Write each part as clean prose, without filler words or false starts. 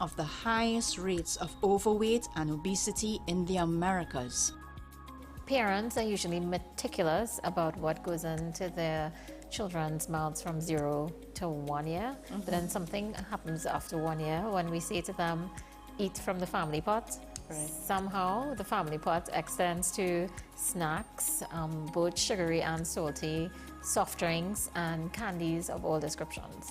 of the highest rates of overweight and obesity in the Americas. Parents are usually meticulous about what goes into their children's mouths from 0 to 1 year, but then something happens after 1 year when we say to them, eat from the family pot. Right. Somehow the family pot extends to snacks, both sugary and salty, soft drinks and candies of all descriptions.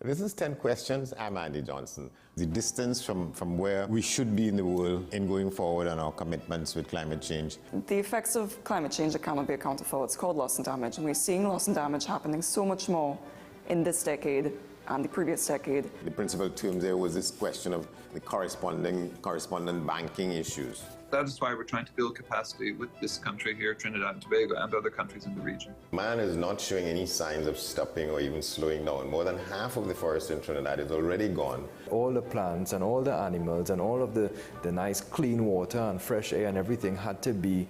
This is 10 Questions. I'm Andy Johnson. The distance from where we should be in the world in going forward on our commitments with climate change. The effects of climate change that cannot be accounted for, it's called loss and damage. And we're seeing loss and damage happening so much more in this decade and the previous decade. The principal term there was this question of the correspondent banking issues. That is why we're trying to build capacity with this country here, Trinidad and Tobago, and other countries in the region. Man is not showing any signs of stopping or even slowing down. More than half of the forest in Trinidad is already gone. All the plants and all the animals and all of the nice clean water and fresh air and everything had to be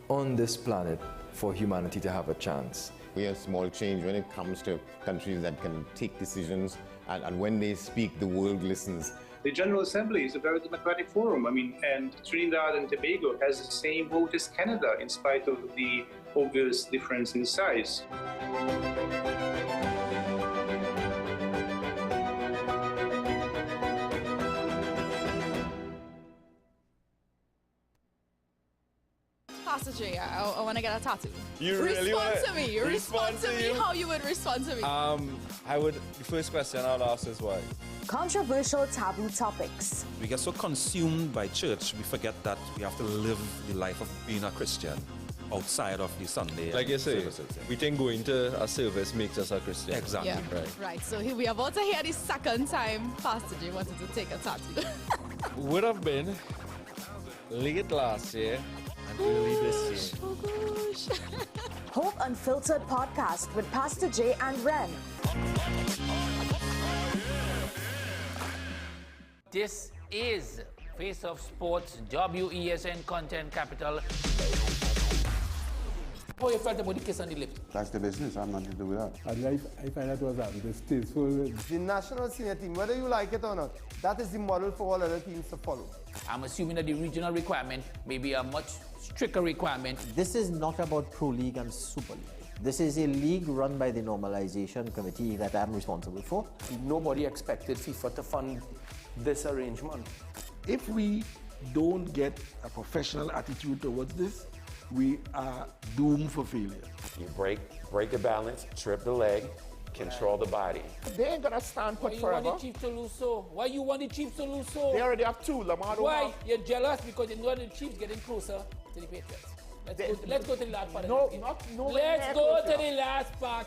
on this planet for humanity to have a chance. We have small change when it comes to countries that can take decisions, and when they speak, the world listens. The General Assembly is a very democratic forum. And Trinidad and Tobago has the same vote as Canada, in spite of the obvious difference in size. Pastor J, I want to get a tattoo. You really respond to me. Respond to me how you would respond to me. The first question I'll ask is why? Controversial taboo topics. We get so consumed by church, we forget that we have to live the life of being a Christian outside of the Sunday. Like you say, we think going to a service makes us a Christian. Exactly. Yeah. Right. So here we are about to hear the second time Pastor J wanted to take a tattoo. Would have been late last year and early this year. Oh gosh. Hope Unfiltered podcast with Pastor J and Ren. This is Face of Sports, WESN Content Capital. How you felt about the kiss on the lip? That's the business, I'm not to do with that. I find that was distasteful. The national senior team, whether you like it or not, that is the model for all other teams to follow. I'm assuming that the regional requirement may be a much stricter requirement. This is not about Pro League and Super League. This is a league run by the Normalization Committee that I'm responsible for. Nobody expected FIFA to fund this arrangement. If we don't get a professional attitude towards this, we are doomed for failure. You break the balance, trip the leg, control the body. They ain't gonna stand put forever. Why you want the Chiefs to lose so? Why you want the Chiefs to lose so? They already have two. Lamar don't Why? have. You're jealous because you know the Chiefs getting closer to the Patriots. Let's go to the last part. No, of the game. no. Let's go to the last part.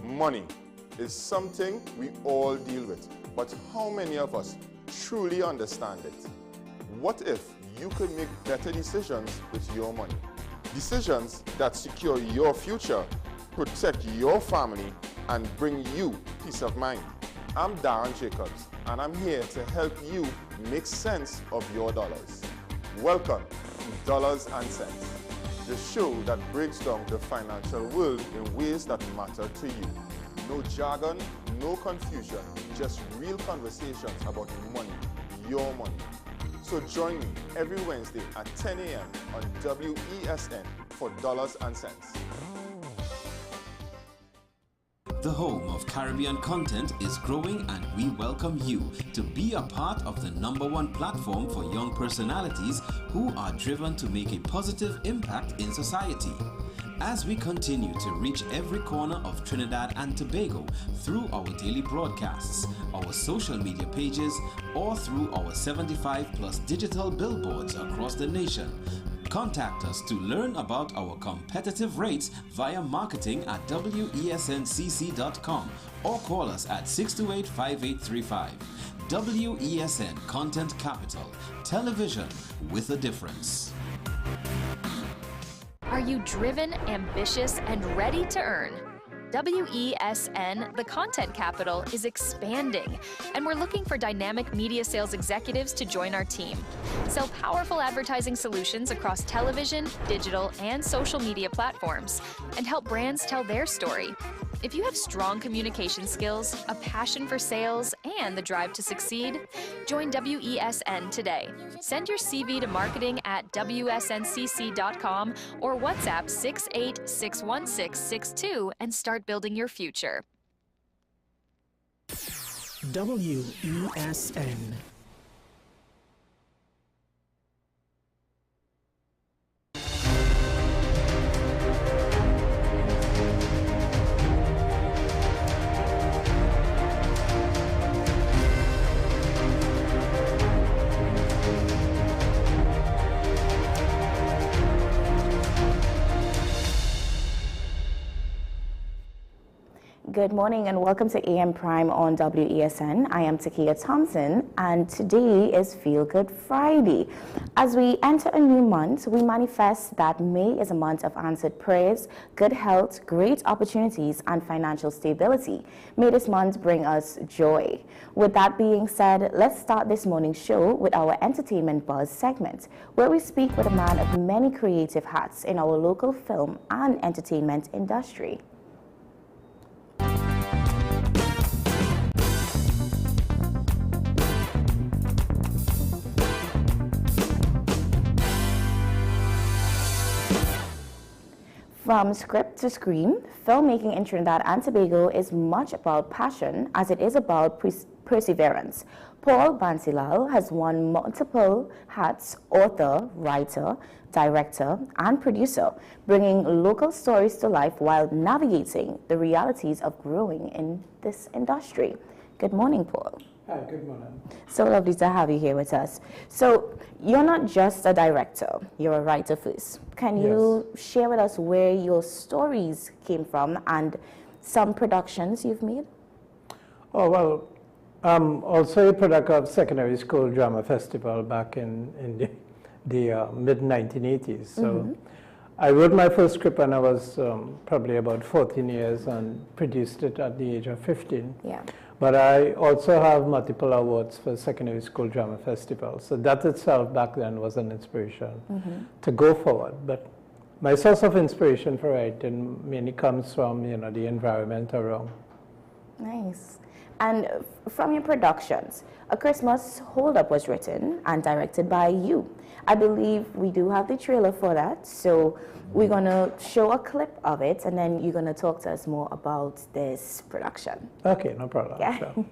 Money is something we all deal with, but how many of us truly understand it? What if you could make better decisions with your money? Decisions that secure your future, protect your family, and bring you peace of mind. I'm Darren Jacobs, and I'm here to help you make sense of your dollars. Welcome to Dollars and Cents, the show that breaks down the financial world in ways that matter to you. No jargon, no confusion, just real conversations about money, your money. So join me every Wednesday at 10 a.m. on WESN for Dollars and Cents. The home of Caribbean content is growing, and we welcome you to be a part of the #1 platform for young personalities who are driven to make a positive impact in society. As we continue to reach every corner of Trinidad and Tobago through our daily broadcasts, our social media pages, or through our 75+ digital billboards across the nation, contact us to learn about our competitive rates via marketing at wesncc.com or call us at 628-5835. WESN Content Capital, television with a difference. Are you driven, ambitious, and ready to earn? WESN, the content capital, is expanding, and we're looking for dynamic media sales executives to join our team. Sell powerful advertising solutions across television, digital, and social media platforms, and help brands tell their story. If you have strong communication skills, a passion for sales, and the drive to succeed, join WESN today. Send your CV to marketing@wesncc.com or WhatsApp 68-61662 and start building your future. WESN. Good morning and welcome to AM Prime on WESN. I am Takia Thompson and today is Feel Good Friday. As we enter a new month, we manifest that May is a month of answered prayers, good health, great opportunities, and financial stability. May this month bring us joy. With that being said, let's start this morning's show with our Entertainment Buzz segment, where we speak with a man of many creative hats in our local film and entertainment industry. From script to screen, filmmaking in Trinidad and Tobago is much about passion as it is about perseverance. Paul Bansilal has worn multiple hats: author, writer, director, and producer, bringing local stories to life while navigating the realities of growing in this industry. Good morning, Paul. Hi, good morning. So lovely to have you here with us. So you're not just a director, you're a writer first. Can you share with us where your stories came from and some productions you've made? Oh, well, I'm also a product of Secondary School Drama Festival back in the mid-1980s. So I wrote my first script when I was probably about 14 years and produced it at the age of 15. Yeah. But I also have multiple awards for Secondary School Drama Festival. So that itself back then was an inspiration to go forward. But my source of inspiration for writing mainly comes from, the environment around. Nice. And from your productions, A Christmas Hold-Up was written and directed by you. I believe we do have the trailer for that, so we're going to show a clip of it, and then you're going to talk to us more about this production. Okay, no problem. Yeah. Sure.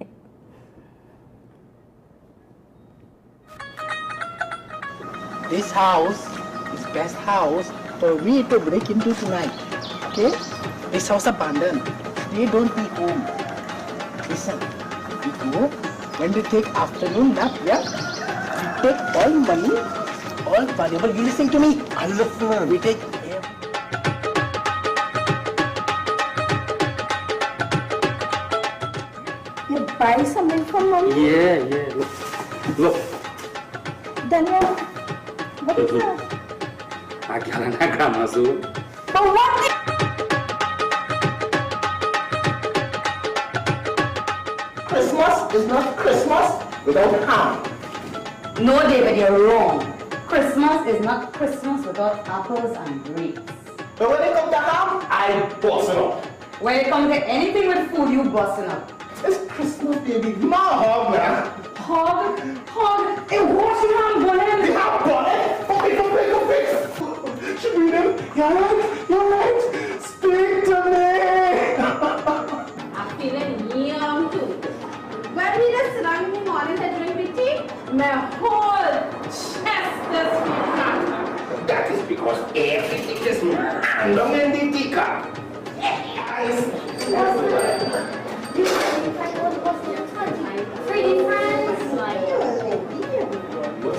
This house is best house for we to break into tonight. Okay? This house abandoned. They don't be home. Listen, we go when we take afternoon nap, yeah? We take all money, all valuable. You listen to me. I listen. We take. You buy something from mommy? Yeah. Look. Daniel, what is that? I can't grandma so. But what? Christmas is not Christmas without ham. No, David, you're wrong. Christmas is not Christmas without apples and grapes. But when it comes to ham, I busting up. When it comes to anything with food, you busting up. Christmas, baby. Give me a hug, man. Hug? Hug? Hey, what's your hand, Bonnet? They have Bonnet? Pick. She breathe in. You're right. You're right. Speak to me. I'm feeling young too. When we just sit down in the morning to drink with tea, my whole chest just feels hot. That is because everything is random in the teacup. Pretty friends, like.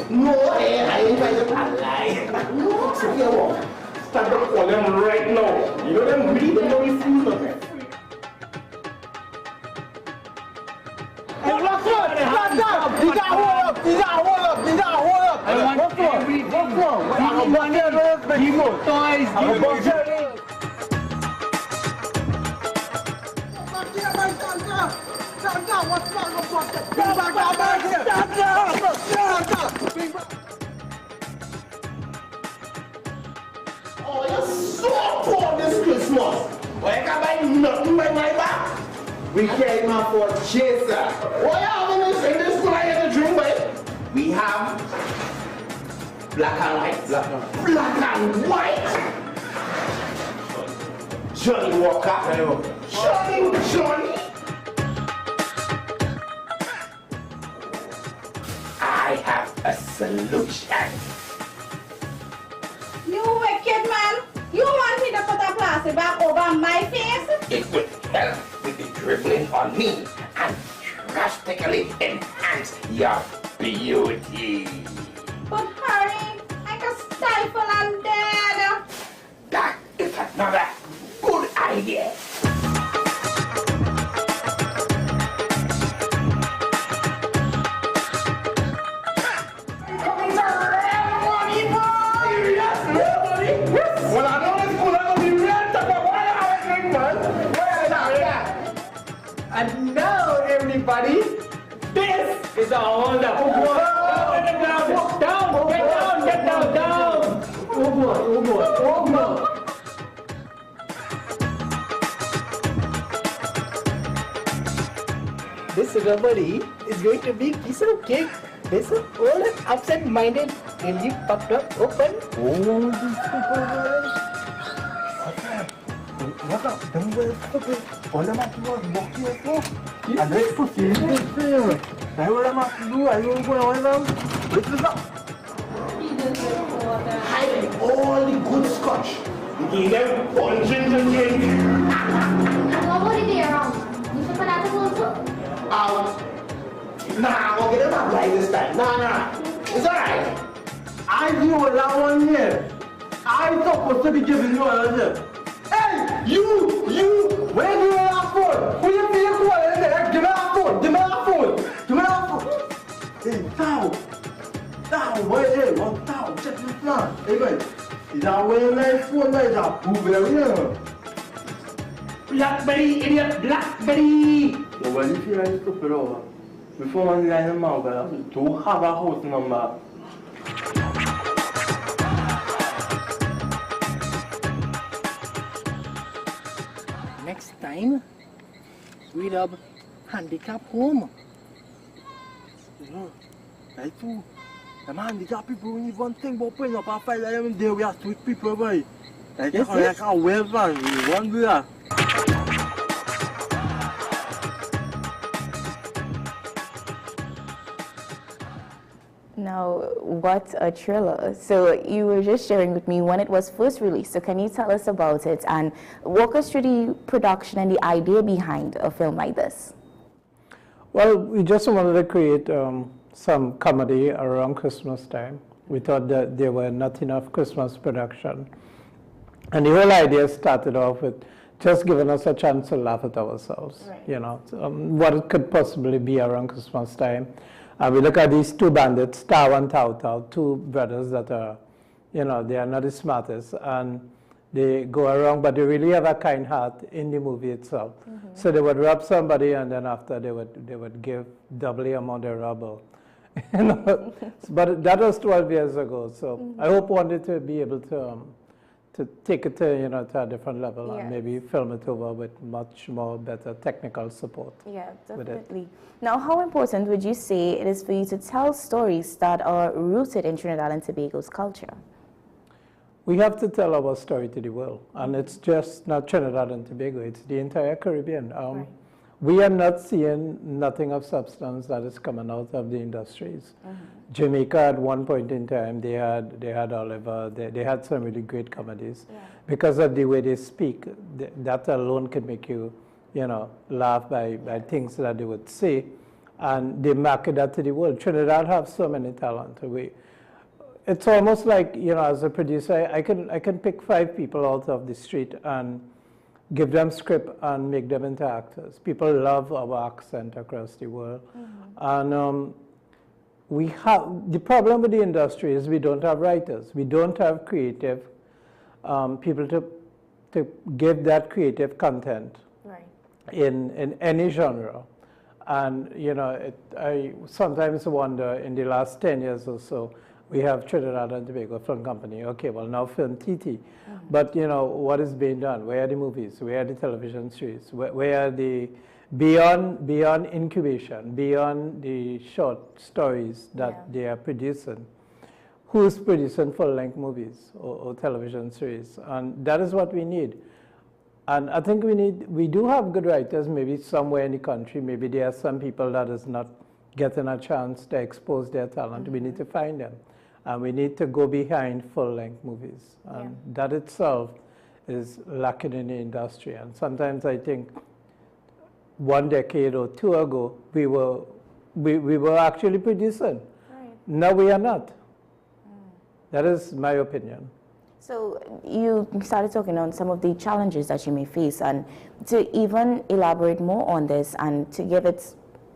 No, I ain't trying to lie. No, start to call them right now. You know them really don't refuse nothing. Hey, what's up? Stand up! You got hold up! You got hold up! You got hold up! What's wrong? What's wrong? I'm about to give you toys. I'm about to stand up! What's wrong? Bring back here! Stand up! Bring back. Oh, you're so poor this Christmas. Why can't buy nothing by my back? We came out for chaser. What you having in this school I had to drink, boy? We have black and white. Black and white. Johnny Walker. Johnny. I have a solution. You wicked man! You want me to put a plastic bag over my face? It would help with the dribbling on me and drastically enhance your beauty. But hurry, I can stifle and dead. That is another good idea. Well, I know this school is going to be real tough, but why are you man? And now, everybody, this is our Honda. Get down, down. Oh boy. This little buddy is going to be a piece of cake. This is all absent-minded and you popped up open. Oh, these people. What's up? Them well stupid. All them have to do is walk to yourself. And let's proceed with this. That's what I'm have to do. I don't go on them. This is up. Hiding all the good scotch. You give them punching to drink. What would they around? You should put out the also. Out. Nah, we'll get them up like this time. Nah. It's alright. I do that one here. I'm supposed to be giving you another. Hey, you! Where do you have phone? Who you feel calling in there? Give me that phone. Hey, Tao, wait, hey, one Tao, check this now. Hey, man, is that way my phone like that? Move it here. Blackberry, idiot, Blackberry! Yo, well, if you like stupid over, before one line of mouth, don't have a house number. Next time, we have handicap home. You know, like too. The handicap people, we need one thing about putting up a fight like them there, we are sweet people, boy. Like, yes, like a well man, we want to do that. Now, what a thriller. So you were just sharing with me when it was first released. So can you tell us about it and walk us through the production and the idea behind a film like this? Well, we just wanted to create some comedy around Christmas time. We thought that there were not enough Christmas production. And the whole idea started off with just giving us a chance to laugh at ourselves, right. You know, what it could possibly be around Christmas time. And we look at these two bandits, Tao and Tao, two brothers that are, you know, they are not the smartest. And they go around, but they really have a kind heart in the movie itself. Mm-hmm. So they would rob somebody, and then after they would give double the amount they rob. You know? But that was 12 years ago. So I hope one day to be able to to take it to, to a different level Yes. and maybe film it over with much more better technical support. Yeah, with it. definitely. Now, how important would you say it is for you to tell stories that are rooted in Trinidad and Tobago's culture? We have to tell our story to the world, and it's just not Trinidad and Tobago, it's the entire Caribbean. We are not seeing nothing of substance that is coming out of the industries. Jamaica at one point in time, they had Oliver, they had some really great comedies. Because of the way they speak, that alone can make you, laugh by things that they would say, and they market that to the world. Trinidad have so many talent. It's almost like, as a producer, I can pick 5 people out of the street and give them script and make them into actors. People love our accent across the world. And we have, the problem with the industry is we don't have writers. We don't have creative people to give that creative content in any genre. And, I sometimes wonder, in the last 10 years or so, we have Trinidad and Tobago Film Company. Okay, well, now ICNTT. But, what is being done? Where are the movies? Where are the television series? Where are the, beyond incubation, beyond the short stories that they are producing? Who's producing full-length movies or television series? And that is what we need. And I think we do have good writers, maybe somewhere in the country. Maybe there are some people that is not getting a chance to expose their talent. We need to find them. And we need to go behind full-length movies. And that itself is lacking in the industry. And sometimes I think 1 decade or 2 ago, we were actually producing. Now we are not. That is my opinion. So you started talking on some of the challenges that you may face, and to even elaborate more on this and to give it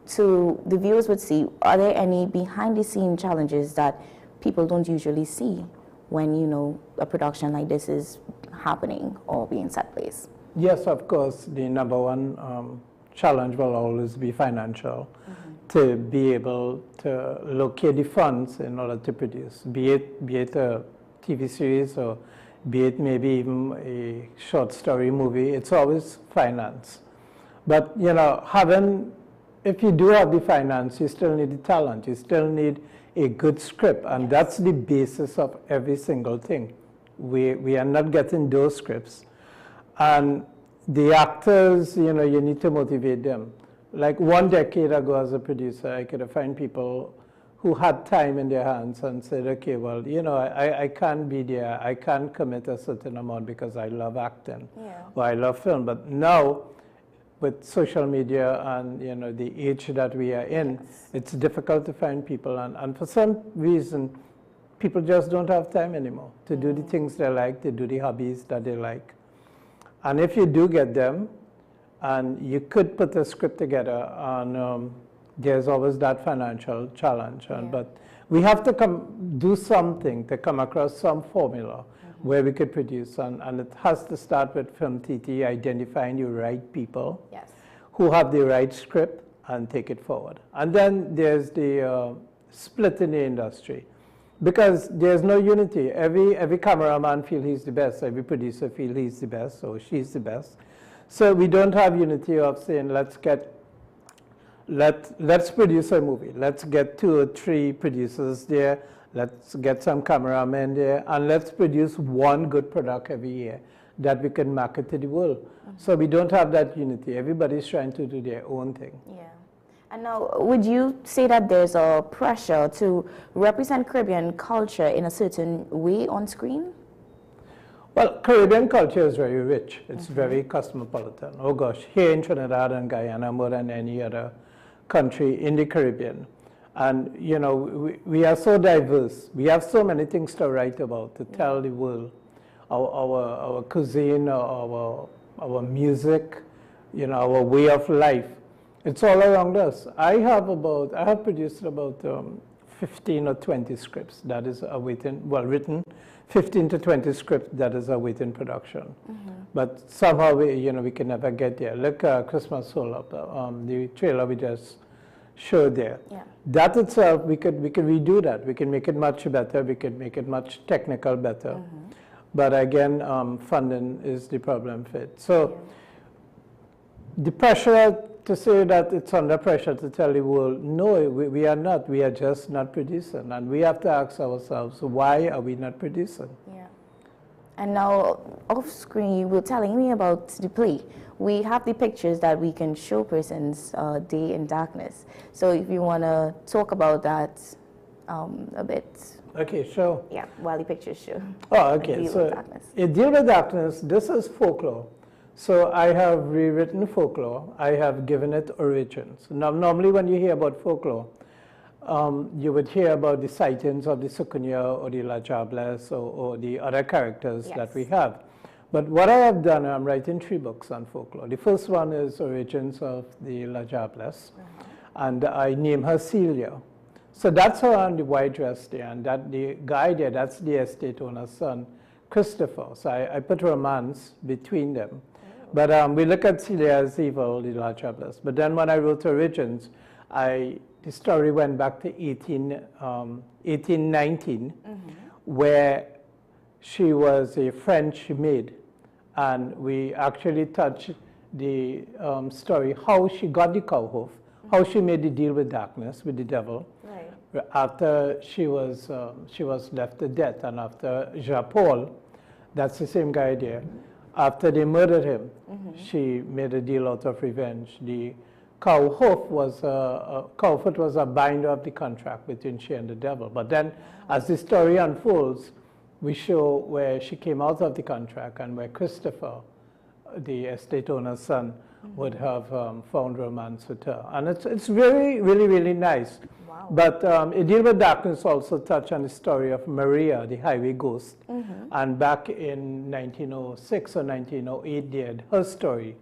to the viewers would see, are there any behind-the-scene challenges that people don't usually see when, a production like this is happening or being set place? Yes, of course. The number one challenge will always be financial, to be able to locate the funds in order to produce, be it a TV series or be it maybe even a short story movie. It's always finance. But, if you do have the finance, you still need the talent. You still need a good script, and that's the basis of every single thing. We are not getting those scripts. And the actors, you need to motivate them. Like 1 decade ago as a producer, I could have found people who had time in their hands and said, okay, well, I can't be there. I can't commit a certain amount because I love acting or I love film. But now, with social media and the age that we are in, it's difficult to find people. And for some reason, people just don't have time anymore to do the things they like, to do the hobbies that they like. And if you do get them, and you could put a script together, and there's always that financial challenge. But we have to do something to come across some formula where we could produce, and it has to start with ICNTT identifying the right people who have the right script and take it forward. And then there's the split in the industry, because there's no unity. Every cameraman feels he's the best, every producer feels he's the best or she's the best. So we don't have unity of saying, let's produce a movie. Let's get 2 or 3 producers there. Let's get some cameramen there, and let's produce 1 good product every year that we can market to the world. So we don't have that unity. Everybody's trying to do their own thing. And now, would you say that there's a pressure to represent Caribbean culture in a certain way on screen? Well, Caribbean culture is very rich. It's very cosmopolitan. Oh gosh, here in Trinidad and Guyana, more than any other country in the Caribbean. And, we are so diverse. We have so many things to write about, to tell the world. Our cuisine, our music, our way of life. It's all around us. I have produced about 15 or 20 scripts that is written, 15 to 20 scripts that is awaiting production. But somehow we can never get there. Look, Christmas Soul Up, the trailer we just showed there. That itself, we could redo that. We can make it much better. We could make it much technical better. But again, funding is the problem for it. So the pressure to say that it's under pressure to tell the world, no, we are not. We are just not producing. And we have to ask ourselves, why are we not producing? Yeah. And now, off screen, you were telling me about the play. We have the pictures that we can show persons day in darkness. So if you want to talk about that a bit. Okay, sure. Yeah, while the pictures show. Oh, okay. Deal So with darkness. A Deal with Darkness, this is folklore. So I have rewritten folklore. I have given it origins. Now, normally when you hear about folklore, you would hear about the sightings of the Sukunya or the Lajables or the other characters that we have. But what I have done, I'm writing 3 books on folklore. The first one is Origins of the Lajables, and I name her Celia. So that's her on the white dress there, and that the guy there, that's the estate owner's son, Christopher. So I put romance between them. But we look at Celia as evil, the Lajables. But then when I wrote Origins, the story went back to 1819, where she was a French maid. And we actually touched the story, how she got the cow hoof, how she made the deal with darkness, with the devil. Right. After she was left to death, and after Jean-Paul, that's the same guy there, after they murdered him, she made a deal out of revenge. The cow hoof was cowfoot was a binder of the contract between she and the devil. But then, as the story unfolds, we show where she came out of the contract and where Christopher, the estate owner's son, would have found romance with her. And it's really, really, really nice. Wow. But A Deal with Darkness also touched on the story of Maria, the highway ghost. And back in 1906 or 1908, they had her story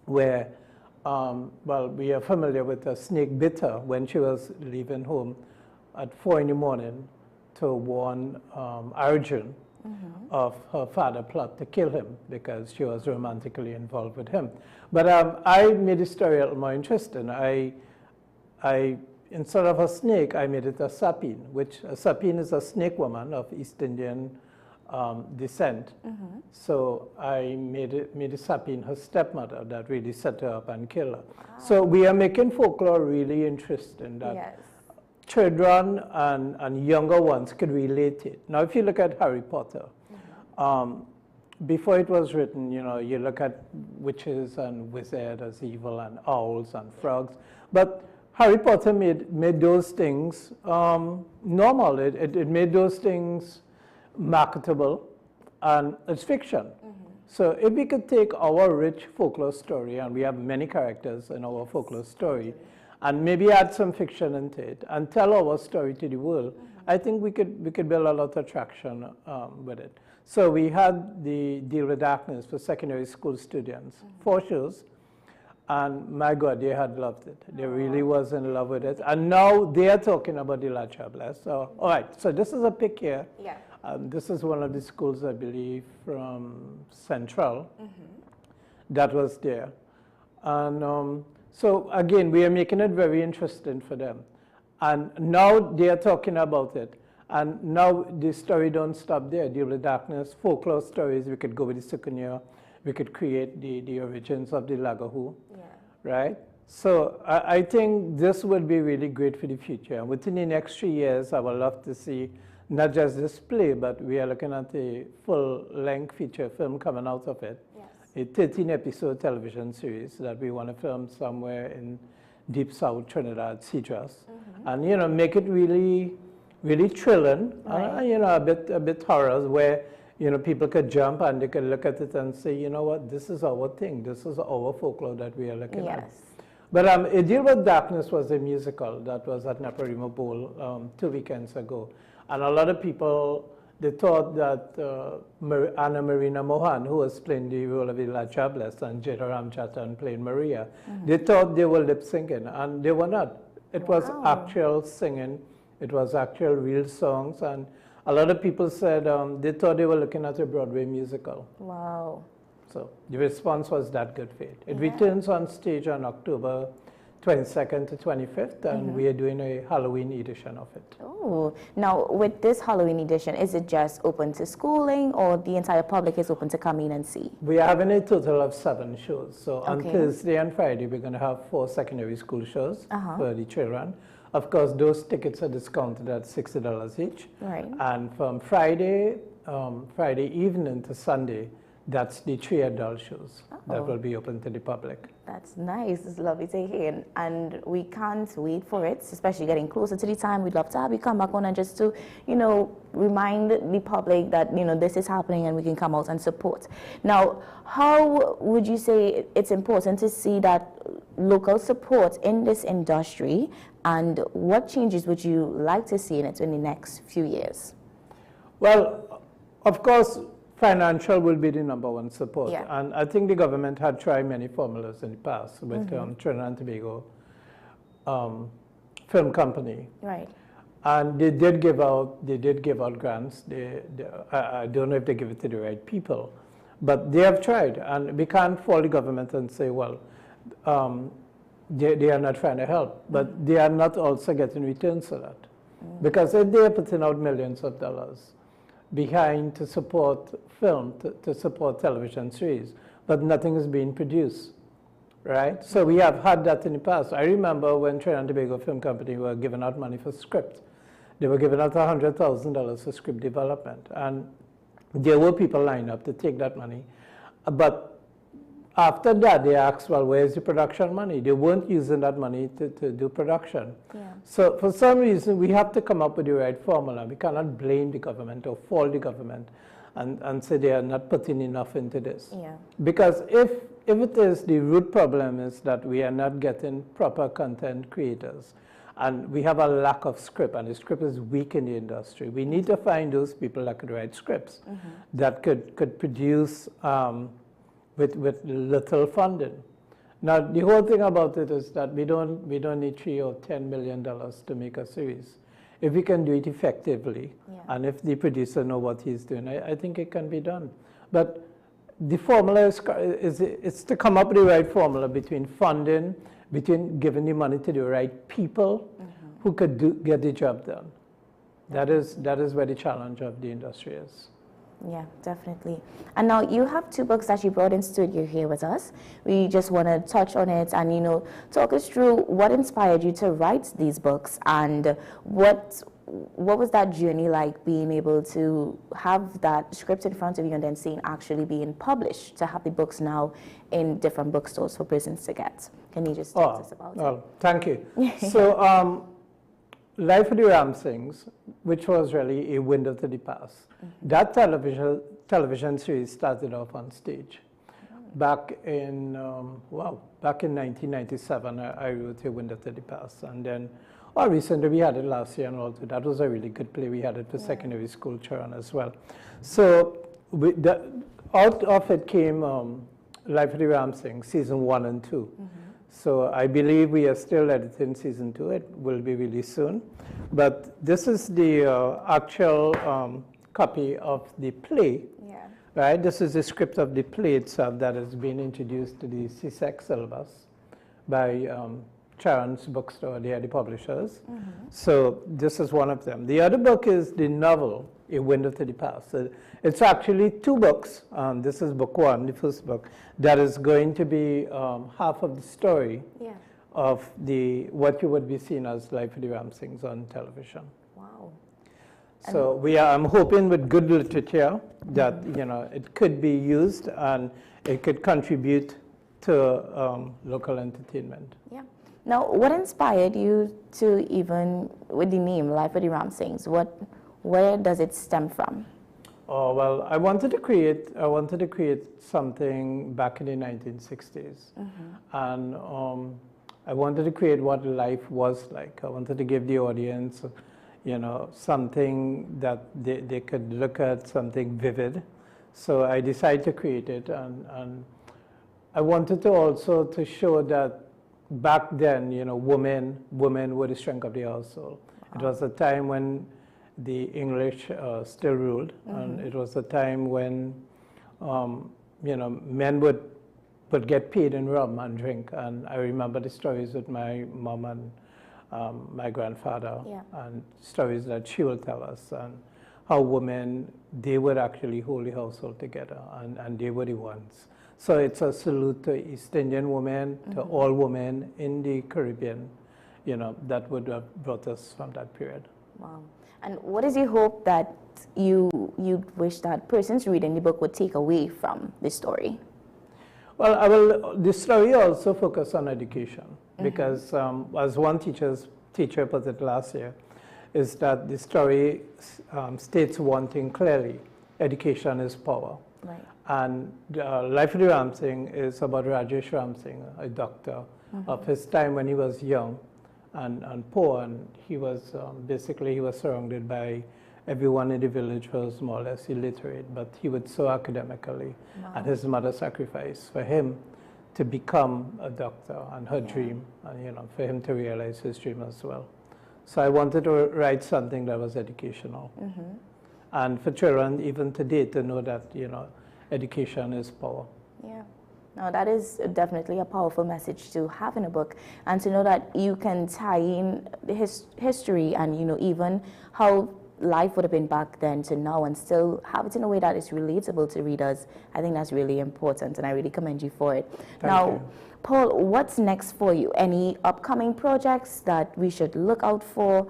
where, well, we are familiar with a snake bit her when she was leaving home at 4 in the morning to warn Arjun of her father's plot to kill him because she was romantically involved with him. But I made the story a little more interesting. Instead of a snake, I made it a sapien, which a sapien is a snake woman of East Indian descent. So I made the sapien her stepmother that really set her up and killed her. Wow. So we are making folklore really interesting. That children and younger ones could relate it. Now, if you look at Harry Potter, before it was written, you know, you look at witches and wizards as evil and owls and frogs. But Harry Potter made those things normal. It made those things marketable, and it's fiction. So if we could take our rich folklore story, and we have many characters in our folklore story, and maybe add some fiction into it, and tell our story to the world, I think we could build a lot of traction with it. So we had the Deal with Darkness for secondary school students, 4 shows, and my God, they had loved it. They really was in love with it. And now they are talking about the Lajables. So, all right, so this is a pic here. Yeah. This is one of the schools, I believe, from Central that was there. And so again, we are making it very interesting for them. And now they are talking about it. And now the story don't stop there. Deal with Darkness, folklore stories, we could go with the Sukunya, we could create the origins of the Lagahu, right? So I think this would be really great for the future. And within the next 3 years, I would love to see not just this play, but we are looking at a full-length feature film coming out of it. A 13-episode television series that we want to film somewhere in deep South Trinidad, Cedros, and you know, make it really, really thrilling. You know, a bit horror, where you know people could jump and they could look at it and say, you know what, this is our thing. This is our folklore that we are looking at. But A Deal with Darkness was a musical that was at Bmobile 2 weekends ago, and a lot of people, they thought that Anna Marina Mohan, who was playing the role of Ila Chables, and Jetaram Chatan playing Maria, they thought they were lip syncing, and they were not. It was actual singing. It was actual real songs, and a lot of people said they thought they were looking at a Broadway musical. Wow. So the response was that good for it. It returns on stage on October 22nd to 25th, and we are doing a Halloween edition of it. Oh, now with this Halloween edition, is it just open to schooling, or the entire public is open to come in and see? We are having a total of 7 shows. So on Okay. Thursday and Friday, we're going to have 4 secondary school shows for the children. Of course, those tickets are discounted at $60 each. Right. And from Friday evening to Sunday, that's the 3 adult shows that will be open to the public. That's nice. It's lovely to hear. And we can't wait for it, especially getting closer to the time. We'd love to have you come back on and just to, remind the public that, this is happening and we can come out and support. Now, how would you say it's important to see that local support in this industry, and what changes would you like to see in it in the next few years? Well, of course, financial will be the #1 support. Yeah. And I think the government had tried many formulas in the past with Trinidad and Tobago Film Company. Right. And they did give out grants. I don't know if they give it to the right people, but they have tried. And we can't fault the government and say, well, they are not trying to help, but they are not also getting returns for that. Because if they are putting out millions of dollars behind to support film, to support television series, but nothing is being produced, right? So we have had that in the past. I remember when Trinidad and Tobago Film Company were giving out money for script. They were giving out $100,000 for script development, and there were people lined up to take that money. But after that, they asked, well, where's the production money? They weren't using that money to do production. Yeah. So for some reason, we have to come up with the right formula. We cannot blame the government or fault the government and say they are not putting enough into this. Yeah. Because if it is, the root problem is that we are not getting proper content creators, and we have a lack of script, and the script is weak in the industry. We need to find those people that could write scripts, that could produce with little funding. Now, the whole thing about it is that we don't need $3 or $10 million to make a series. If we can do it effectively, and if the producer knows what he's doing, I think it can be done. But the formula is to come up with the right formula between funding, between giving the money to the right people who could get the job done. That is where the challenge of the industry is. Yeah, definitely. And now you have 2 books that you brought in studio here with us. We just want to touch on it and, talk us through what inspired you to write these books, and what was that journey like, being able to have that script in front of you and then seeing actually being published, to have the books now in different bookstores for prisons to get. Can you just tell us about it? Thank you. So Life of the Ramsings, which was really a window to the past, that television series started off on stage. Back in 1997, I wrote a window to the past, and then recently we had it last year, and also that was a really good play. We had it for secondary school children as well. So out of it came Life of the Ramsings, season 1 and 2. So I believe we are still editing season 2. It will be released soon. But this is the actual copy of the play. Yeah. Right? This is the script of the play itself that has been introduced to the CSEC syllabus by Charon's Bookstore. They are the publishers. So this is one of them. The other book is the novel, A Window to the Past. So it's actually 2 books. This is book 1, the first book, that is going to be half of the story of what you would be seeing as Life of the Ramsings on television. Wow. So I'm hoping with good literature that it could be used and it could contribute to local entertainment. Yeah. Now, what inspired you to even, with the name Life of the Ramsings, where does it stem from? Oh, well, I wanted to create something back in the 1960s. And I wanted to create what life was like. I wanted to give the audience, something that they could look at, something vivid. So I decided to create it, and I wanted to also to show that back then, women were the strength of the household. It was a time when the English still ruled, and it was a time when men would would get paid in rum and drink. And I remember the stories with my mom and my grandfather, and stories that she will tell us, and how women, they would actually hold the household together, and they were the ones. So it's a salute to East Indian women, to all women in the Caribbean, you know, that would have brought us from that period. Wow. And what is your hope that you wish that persons reading the book would take away from the story? Well, the story also focused on education, because as one teacher put it last year, is that the story states one thing clearly: education is power. Right. And Life of the Ram Singh is about Rajesh Ram Singh, a doctor of his time when he was young and poor, and he was basically he was surrounded by everyone in the village was more or less illiterate, but he would so academically, and his mother sacrificed for him to become a doctor, and her dream, and you know, for him to realize his dream as well. So I wanted to write something that was educational, and for children even today to know that, you know, education is power. Yeah. Now that is definitely a powerful message to have in a book, and to know that you can tie in the history and, you know, even how life would have been back then to now, and still have it in a way that is relatable to readers. I think that's really important, and I really commend you for it. Thank you. Paul, what's next for you? Any upcoming projects that we should look out for?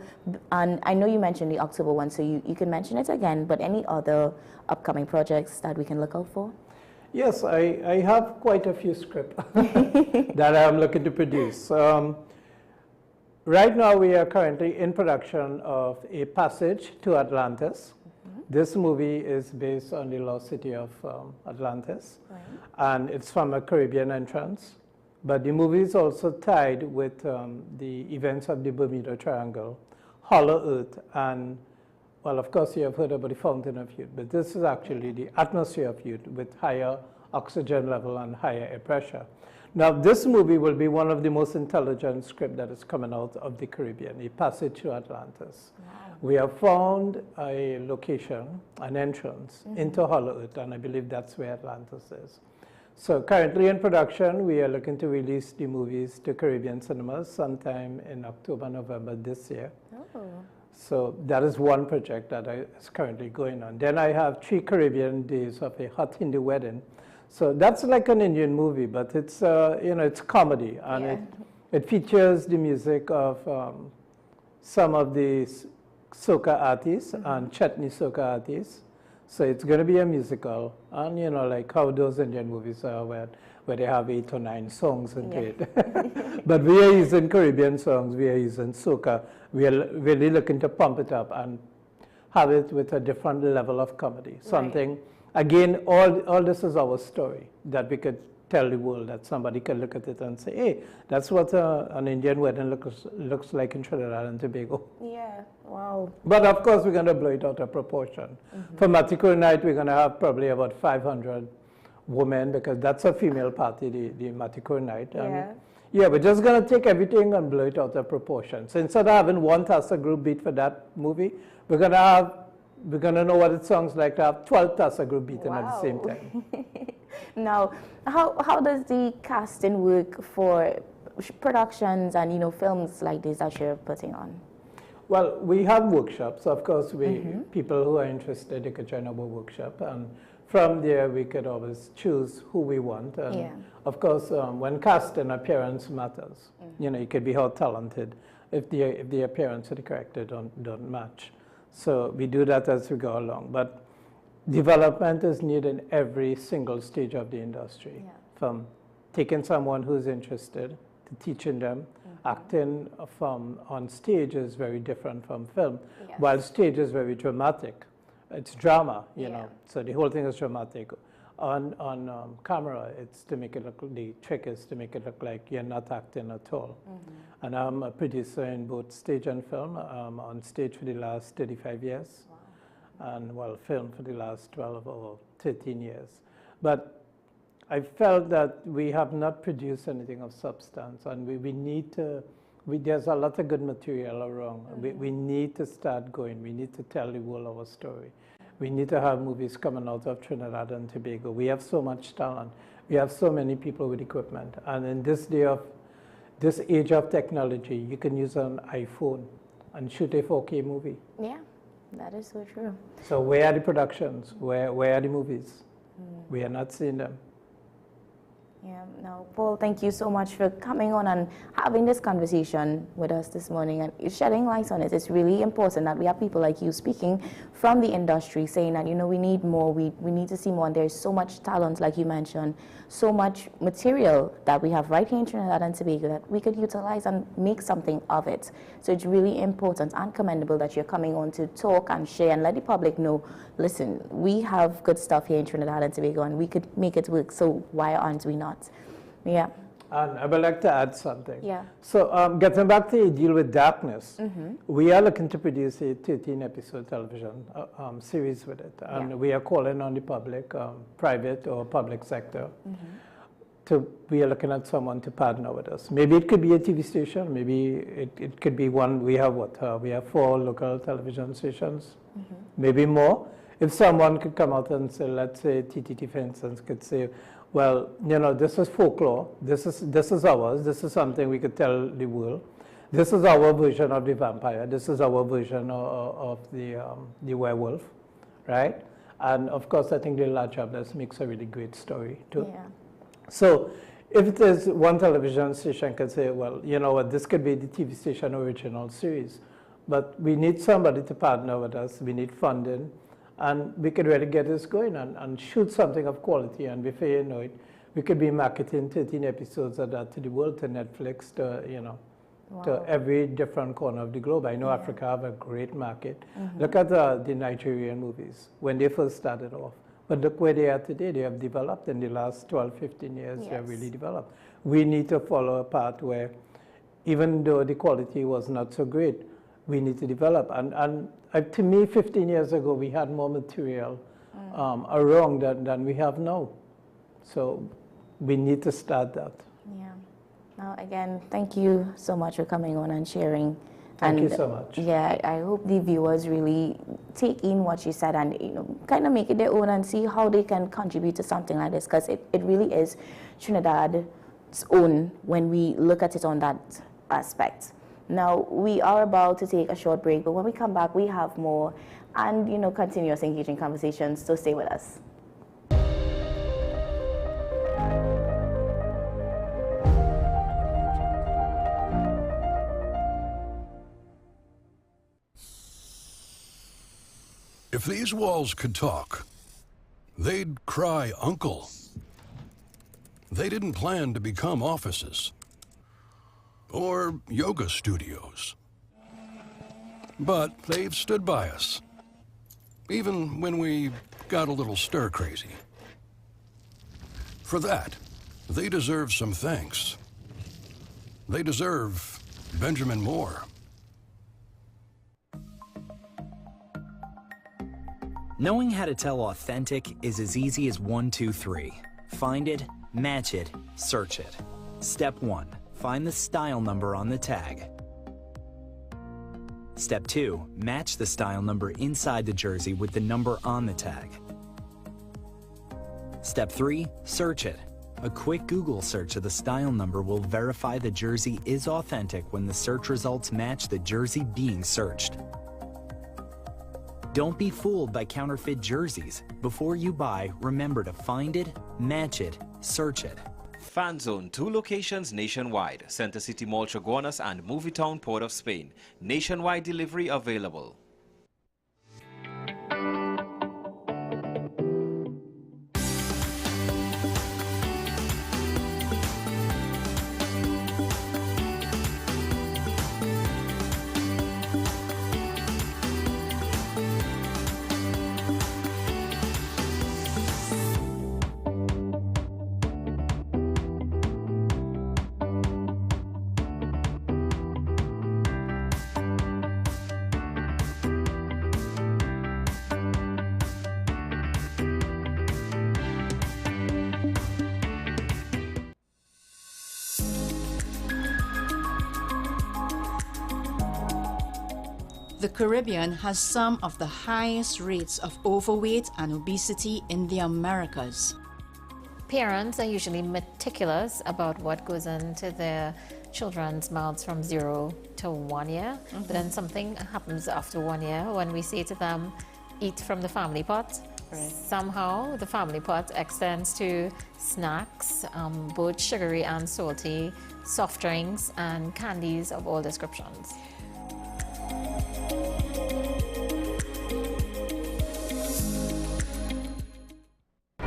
And I know you mentioned the October one, so you can mention it again, but any other upcoming projects that we can look out for? Yes, I have quite a few scripts that I'm looking to produce. Right now, we are currently in production of A Passage to Atlantis. This movie is based on the lost city of Atlantis, and it's from a Caribbean entrance. But the movie is also tied with the events of the Bermuda Triangle, Hollow Earth, and, well, of course, you have heard about the Fountain of Youth, but this is actually the atmosphere of youth with higher oxygen level and higher air pressure. Now, this movie will be one of the most intelligent scripts that is coming out of the Caribbean, A Passage to Atlantis. Wow. We have found a location, an entrance into Hollow Earth, and I believe that's where Atlantis is. So currently in production, we are looking to release the movies to Caribbean cinemas sometime in October, November this year. Oh. So that is one project that is currently going on. Then I have 3 Caribbean days of a hot Hindi wedding. So that's like an Indian movie, but it's you know, it's comedy, and it features the music of some of the soca artists and chutney soca artists. So it's going to be a musical, and you know, like how those Indian movies are, where they have 8 or 9 songs into it. But we are using Caribbean songs, we are using soca. We are really looking to pump it up and have it with a different level of comedy. Something, again, all this is our story that we could tell the world, that somebody can look at it and say, hey, that's what an Indian wedding looks like in Trinidad and Tobago. Yeah, wow. But of course, we're going to blow it out of proportion. For Matikuri night, we're going to have probably about 500 women, because that's a female party, the Matikuri night. Yeah, we're just going to take everything and blow it out of proportion. So instead of having one Tassa group beat for that movie, we're going to know what it sounds like to have 12 Tassa group beating at the same time. Now, how does the casting work for productions and, you know, films like this that you're putting on? Well, we have workshops. Of course, people who are interested, they could join our workshop, and from there we could always choose who we want. And of course, when casting, appearance matters. You know, it could be how talented if the appearance or the character don't match. So we do that as we go along. But development is needed in every single stage of the industry, from taking someone who's interested to teaching them. Acting on stage is very different from film. While stage is very dramatic, it's drama, you know, so the whole thing is dramatic. On camera, it's to make it look, the trick is to make it look like you're not acting at all. And I'm a producer in both stage and film. On stage for the last 35 years. And well, film for the last 12 or 13 years. But I felt that we have not produced anything of substance, and we need to, there's a lot of good material around. We need to start going. We need to tell the world our story. We need to have movies coming out of Trinidad and Tobago. We have so much talent. We have so many people with equipment. And in this age of technology, you can use an iPhone and shoot a 4K movie. Yeah, that is so true. So where are the productions? Where are the movies? We are not seeing them. Yeah, no, Paul, thank you so much for coming on and having this conversation with us this morning and shedding light on it. It's really important that we have people like you speaking from the industry saying that, you know, we need more, we need to see more, and there's so much talent, like you mentioned, so much material that we have right here in Trinidad and Tobago that we could utilize and make something of it. So it's really important and commendable that you're coming on to talk and share and let the public know, listen, we have good stuff here in Trinidad and Tobago and we could make it work, so why aren't we not? Yeah. And I would like to add something. Yeah. So getting back to Deal with Darkness, we are looking to produce a 13-episode television series with it. And we are calling on the public, private or public sector, we are looking at someone to partner with us. Maybe it could be a TV station, maybe it could be one. We have we have 4 local television stations, maybe more. If someone could come out and say, let's say TTT, for instance, could say, well, you know, this is folklore, this is ours, this is something we could tell the world. This is our version of the vampire, this is our version of the werewolf, right? And of course, I think the large jobless makes a really great story too. Yeah. So if there's one television station could say, well, you know what, this could be the TV station original series, but we need somebody to partner with us, we need funding, and we could really get this going and shoot something of quality. And before you know it, we could be marketing 13 episodes of that to the world, to Netflix, to, you know, to every different corner of the globe. I know Africa have a great market. Look at the Nigerian movies when they first started off. But look where they are today. They have developed in the last 12, 15 years. They have really developed. We need to follow a path where, even though the quality was not so great, we need to develop. And to me, 15 years ago, we had more material around than we have now. So we need to start that. Yeah. Now, again, thank you so much for coming on and sharing. Thank you so much. Yeah, I hope the viewers really take in what you said and, you know, kind of make it their own and see how they can contribute to something like this, because it really is Trinidad's own when we look at it on that aspect. Now, we are about to take a short break, but when we come back, we have more and, you know, continuous engaging conversations, so stay with us. If these walls could talk, they'd cry uncle. They didn't plan to become offices or yoga studios. But they've stood by us, even when we got a little stir-crazy. For that, they deserve some thanks. They deserve Benjamin Moore. Knowing how to tell authentic is as easy as 1, 2, 3. Find it, match it, search it. Step 1. Find the style number on the tag. Step 2. Match the style number inside the jersey with the number on the tag. Step 3. Search it. A quick Google search of the style number will verify the jersey is authentic when the search results match the jersey being searched. Don't be fooled by counterfeit jerseys. Before you buy, remember to find it, match it, search it. Fan Zone, 2 locations nationwide. Center City Mall, Chaguanas and Movietown, Port of Spain. Nationwide delivery available. The Caribbean has some of the highest rates of overweight and obesity in the Americas. Parents are usually meticulous about what goes into their children's mouths from 0 to 1 year. But then something happens after 1 year when we say to them, eat from the family pot. Right. Somehow the family pot extends to snacks, both sugary and salty, soft drinks and candies of all descriptions.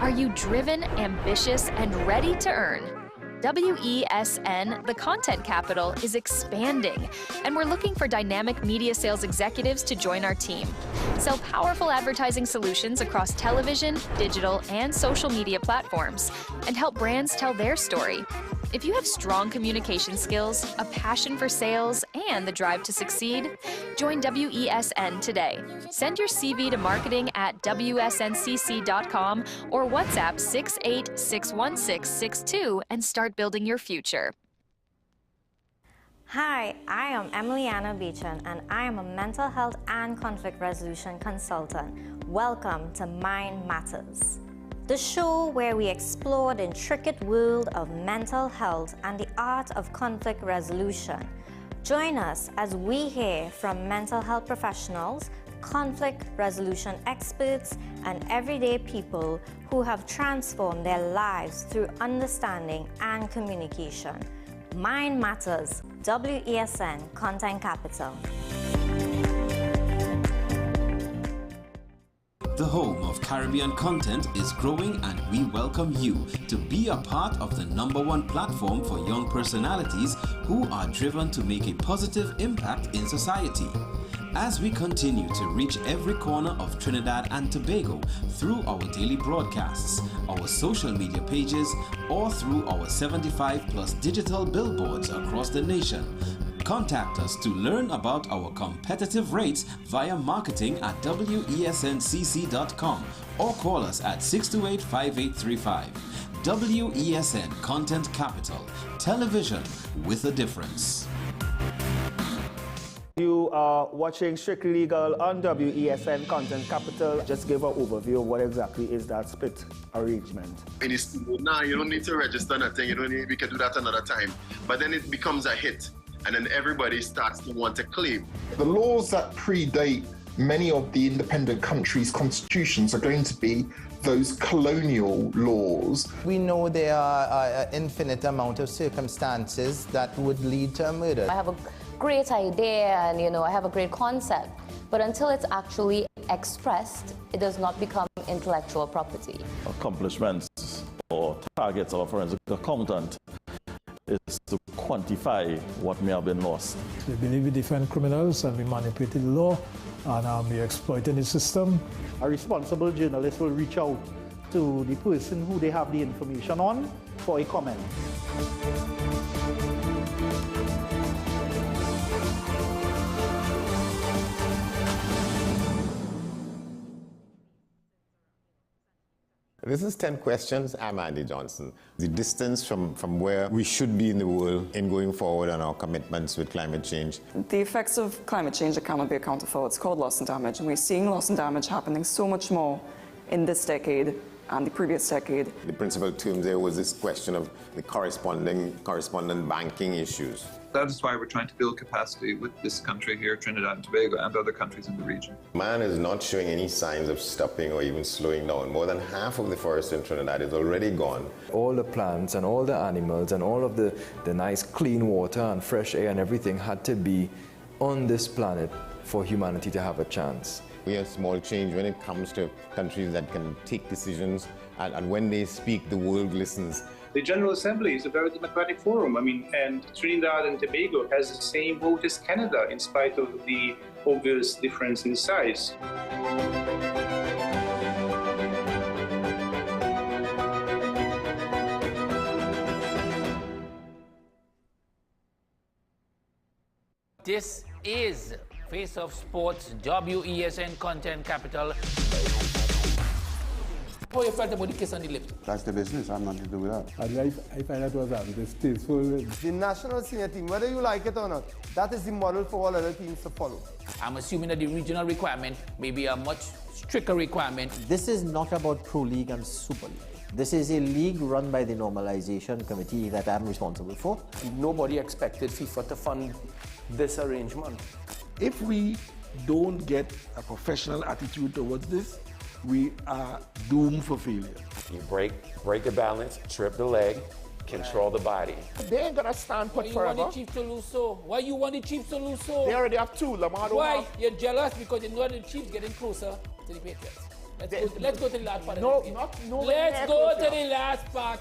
Are you driven, ambitious, and ready to earn? WESN, the content capital, is expanding, and we're looking for dynamic media sales executives to join our team. Sell powerful advertising solutions across television, digital, and social media platforms, and help brands tell their story. If you have strong communication skills, a passion for sales, and the drive to succeed, join WESN today. Send your CV to marketing@wsncc.com or WhatsApp 6861662 and start building your future. Hi, I am Emiliana Beechan, and I am a mental health and conflict resolution consultant. Welcome to Mind Matters, the show where we explore the intricate world of mental health and the art of conflict resolution. Join us as we hear from mental health professionals, conflict resolution experts, and everyday people who have transformed their lives through understanding and communication. Mind Matters, WESN Content Capital. The home of Caribbean content is growing, and we welcome you to be a part of the #1 platform for young personalities who are driven to make a positive impact in society. As we continue to reach every corner of Trinidad and Tobago through our daily broadcasts, our social media pages, or through our 75+ digital billboards across the nation, contact us to learn about our competitive rates via marketing@wesncc.com or call us at 628-5835. WESN Content Capital, television with a difference. You are watching Strictly Legal on WESN Content Capital. Just give an overview of what exactly is that split arrangement. Nah, you don't need to register nothing. You don't need, we can do that another time. But then it becomes a hit, and then everybody starts to want to claim. The laws that predate many of the independent countries' constitutions are going to be those colonial laws. We know there are an infinite amount of circumstances that would lead to a murder. I have a great idea and I have a great concept, but until it's actually expressed, it does not become intellectual property. Accomplishments or targets of a forensic accountant is to quantify what may have been lost. We believe we defend criminals and we manipulated the law and we exploited the system. A responsible journalist will reach out to the person who they have the information on for a comment. This is 10 Questions. I'm Andy Johnson. The distance from where we should be in the world in going forward on our commitments with climate change. The effects of climate change that cannot be accounted for. It's called loss and damage, and we're seeing loss and damage happening so much more in this decade and the previous decade. The principal term there was this question of the correspondent banking issues. That is why we're trying to build capacity with this country here, Trinidad and Tobago, and other countries in the region. Man is not showing any signs of stopping or even slowing down. More than half of the forest in Trinidad is already gone. All the plants and all the animals and all of the nice clean water and fresh air and everything had to be on this planet for humanity to have a chance. We have small change when it comes to countries that can take decisions, and when they speak, the world listens. The General Assembly is a very democratic forum. And Trinidad and Tobago has the same vote as Canada, in spite of the obvious difference in size. This is Face of Sports, WESN Content Capital. How you felt about the kiss on the lip? That's the business. I'm nothing to do with that. I find that was distasteful. The national senior team, whether you like it or not, that is the model for all other teams to follow. I'm assuming that the regional requirement may be a much stricter requirement. This is not about Pro League and Super League. This is a league run by the Normalization Committee that I'm responsible for. Nobody expected FIFA to fund this arrangement. If we don't get a professional attitude towards this, we are doomed for failure. You break the balance, trip the leg, control the body. They ain't gonna stand put forever. Why you want the Chiefs to lose so? Why you want the Chiefs to lose so? They already have two. Lamar don't Why? have. You're jealous because you know the Chiefs getting closer to the Patriots. Let's go to the last part. No, of this game. no. Let's go to the last part.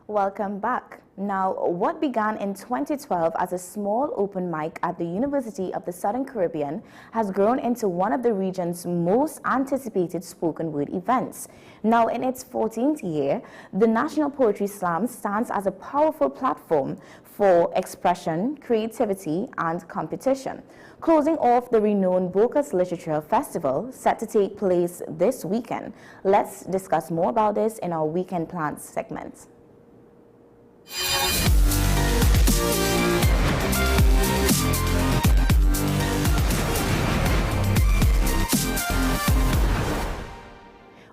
Welcome back. Now, what began in 2012 as a small open mic at the University of the Southern Caribbean has grown into one of the region's most anticipated spoken word events. Now, in its 14th year, the National Poetry Slam stands as a powerful platform for expression, creativity, and competition. Closing off the renowned Bocas Literature Festival, set to take place this weekend. Let's discuss more about this in our Weekend Plans segment.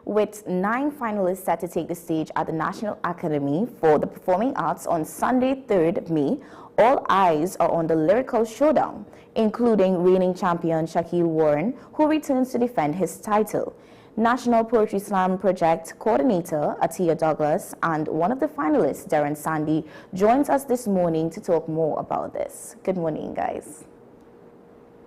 With 9 finalists set to take the stage at the National Academy for the Performing Arts on Sunday, 3rd May, all eyes are on the lyrical showdown, including reigning champion Shaquille Warren, who returns to defend his title. National Poetry Slam Project Coordinator Atia Douglas and one of the finalists, Darren Sandy, joins us this morning to talk more about this. Good morning, guys.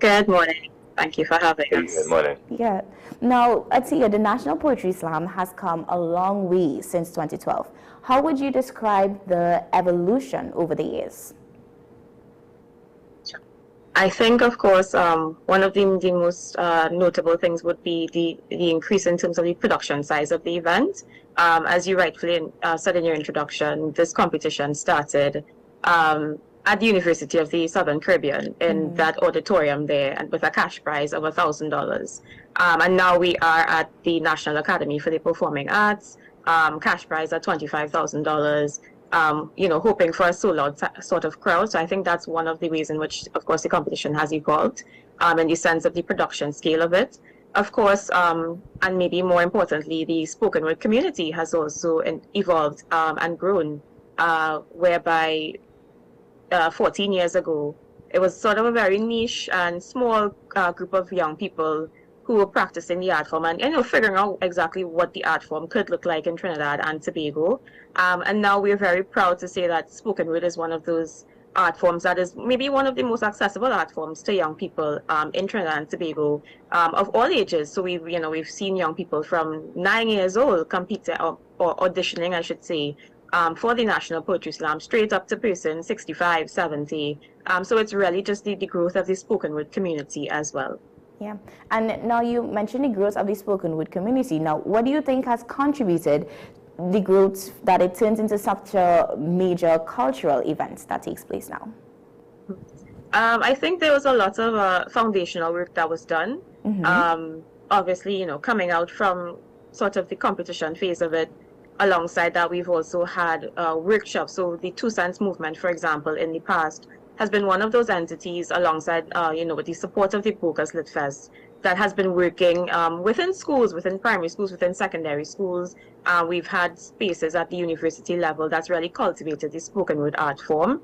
Good morning. Thank you for having us. Good morning. Yeah. Now, Atia, the National Poetry Slam has come a long way since 2012. How would you describe the evolution over the years? I think, of course, one of the most notable things would be the increase in terms of the production size of the event. As you rightfully said in your introduction, this competition started at the University of the Southern Caribbean in that auditorium there, and with a cash prize of $1,000. And now we are at the National Academy for the Performing Arts, cash prize at $25,000. Hoping for a sold-out sort of crowd. So I think that's one of the ways in which, of course, the competition has evolved in the sense of the production scale of it. Of course, and maybe more importantly, the spoken word community has also evolved and grown, whereby 14 years ago, it was sort of a very niche and small group of young people who were practicing the art form and figuring out exactly what the art form could look like in Trinidad and Tobago. And now we're very proud to say that spoken word is one of those art forms that is maybe one of the most accessible art forms to young people in Trinidad and Tobago of all ages. So we've seen young people from 9 years old compete or auditioning, I should say, for the National Poetry Slam, straight up to person 65, 70. So it's really just the growth of the spoken word community as well. Yeah, and now you mentioned the growth of the spoken word community. Now, what do you think has contributed the growth that it turns into such a major cultural event that takes place now? I think there was a lot of foundational work that was done. Obviously, coming out from sort of the competition phase of it, alongside that, we've also had workshops. So the 2 Cents movement, for example, in the past, has been one of those entities alongside, with the support of the Bocas Lit Fest that has been working within schools, within primary schools, within secondary schools. We've had spaces at the university level that's really cultivated the spoken word art form.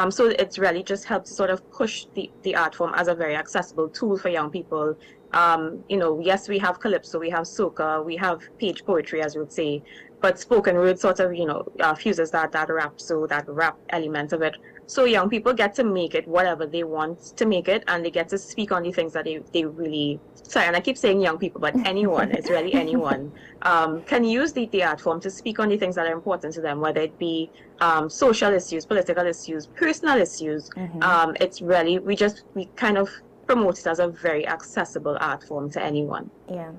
So it's really just helped to sort of push the art form as a very accessible tool for young people. Yes, we have calypso, we have soca, we have page poetry, as we would say, but spoken word sort of, fuses that rap element of it. So young people get to make it whatever they want to make it, and they get to speak on the things that they really, sorry, and I keep saying young people, but anyone, it's really anyone, can use the art form to speak on the things that are important to them, whether it be social issues, political issues, personal issues. It's really, we kind of promote it as a very accessible art form to anyone. Yeah.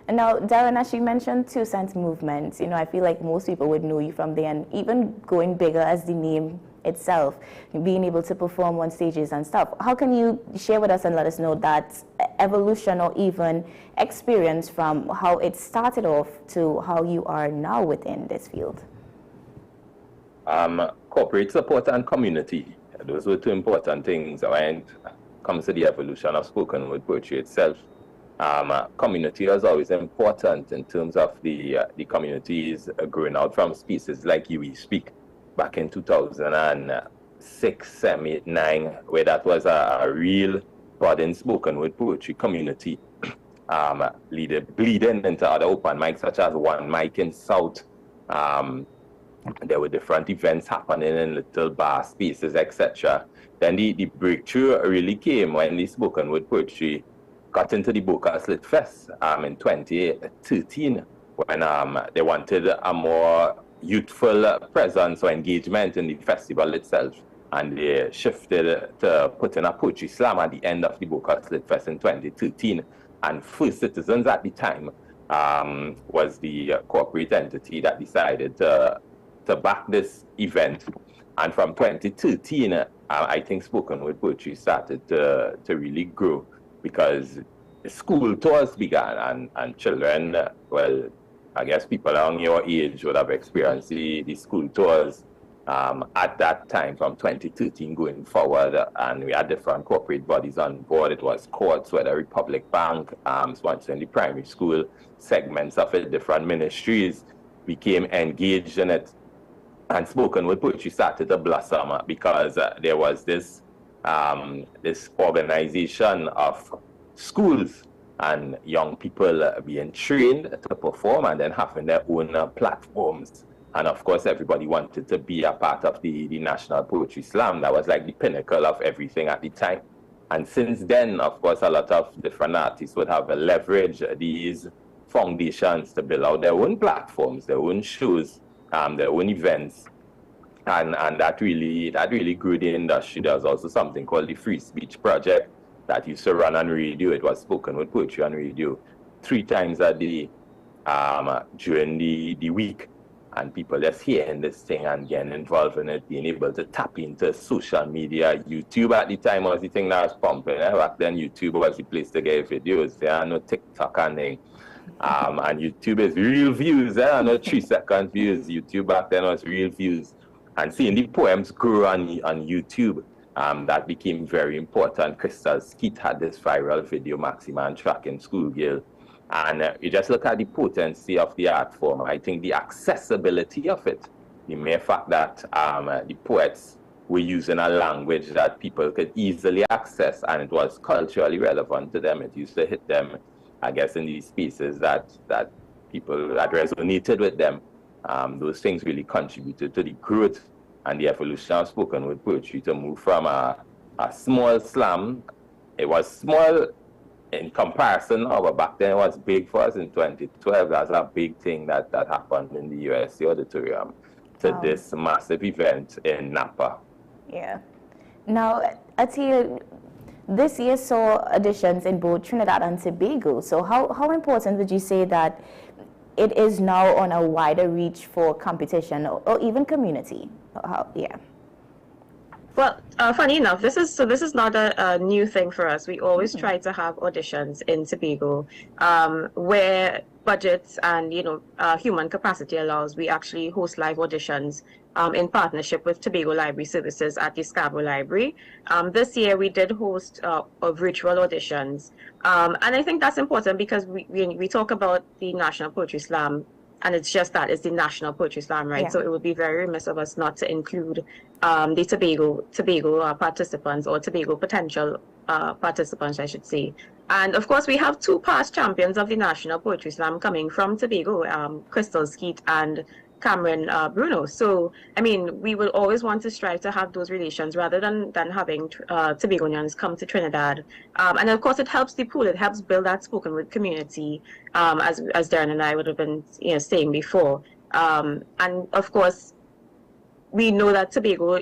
And now, Darren, as you mentioned 2 Cents movement, I feel like most people would know you from there, and even going bigger as the name itself, being able to perform on stages and stuff. How can you share with us and let us know that evolution or even experience from how it started off to how you are now within this field? Corporate support and community. Those were two important things when it comes to the evolution of spoken word poetry itself. Community was always important in terms of the communities growing out from spaces like we speak back in 2006, 7, 8, 9, where that was a real budding spoken word poetry community, bleeding into other open mics such as One Mic in South. There were different events happening in little bar spaces, etc. Then the breakthrough really came when the spoken word poetry got into the Boca Slit Fest in 2013, when they wanted a more youthful presence or engagement in the festival itself. And they shifted to putting a poetry slam at the end of the Boca Slit Fest in 2013. And First Citizens at the time was the corporate entity that decided to back this event. And from 2013, I think spoken word poetry started to really grow, because school tours began, and children, well, I guess people around your age would have experienced the school tours at that time from 2013 going forward, and we had different corporate bodies on board. It was courts, whether Republic Bank, sponsoring the primary school segments of it, different ministries became engaged in it, and spoken word poetry started to blossom because there was this organization of schools and young people being trained to perform and then having their own platforms. And of course, everybody wanted to be a part of the National Poetry Slam. That was like the pinnacle of everything at the time. And since then, of course, a lot of different artists would have leveraged these foundations to build out their own platforms, their own shows, their own events. And that really grew the industry. There was also something called the Free Speech Project that used to run on radio. It was spoken word poetry on radio 3 times a day during the week. And people just hearing this thing and getting involved in it, being able to tap into social media. YouTube at the time was the thing that was pumping. Back then, YouTube was the place to get videos. There are no TikTok and thing. And YouTube is real views. There are no 3-second views. YouTube back then was real views. And seeing the poems grow on YouTube, that became very important. Crystal Skeet had this viral video, Maxima and Tracking Schoolgirl. And you just look at the potency of the art form. I think the accessibility of it, the mere fact that the poets were using a language that people could easily access, and it was culturally relevant to them. It used to hit them, I guess, in these spaces that people that resonated with them. Those things really contributed to the growth and the evolution of spoken word poetry to move from a small slam. It was small in comparison, but back then it was big for us in 2012. That's a big thing that happened in the USC auditorium to this massive event in Napa. Yeah. Now, Atia, this year saw auditions in both Trinidad and Tobago. So how important would you say that it is now on a wider reach for competition or even community? Yeah. Well, funny enough, this is not a new thing for us. We always try to have auditions in Tobago where budgets and human capacity allows. We actually host live auditions in partnership with Tobago Library Services at the Scarborough Library. This year we did host virtual auditions, and I think that's important because we talk about the National Poetry Slam. And it's just that, it's the National Poetry Slam, right? Yeah. So it would be very remiss of us not to include the Tobago participants, or Tobago potential participants, I should say. And of course, we have 2 past champions of the National Poetry Slam coming from Tobago, Crystal Skeet and Cameron Bruno. So, I mean, we will always want to strive to have those relations rather than having Tobagonians come to Trinidad. And of course, it helps the pool. It helps build that spoken word community, as Darren and I would have been saying before. And of course, we know that Tobago,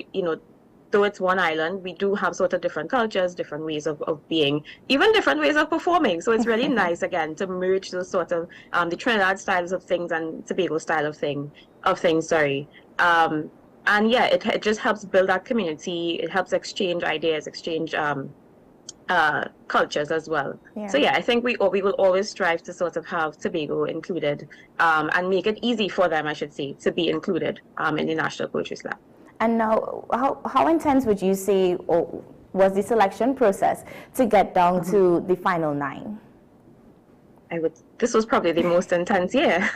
though it's one island, we do have sort of different cultures, different ways of being, even different ways of performing. So it's really nice, again, to merge those sort of the Trinidad styles of things and Tobago style of things. And and yeah, it just helps build that community. It helps exchange ideas, exchange cultures as well. Yeah. So yeah, I think we will always strive to sort of have Tobago included and make it easy for them, I should say, to be included in the National Poetry Slam. And now, how intense would you say was the selection process to get down to the final 9? This was probably the most intense year,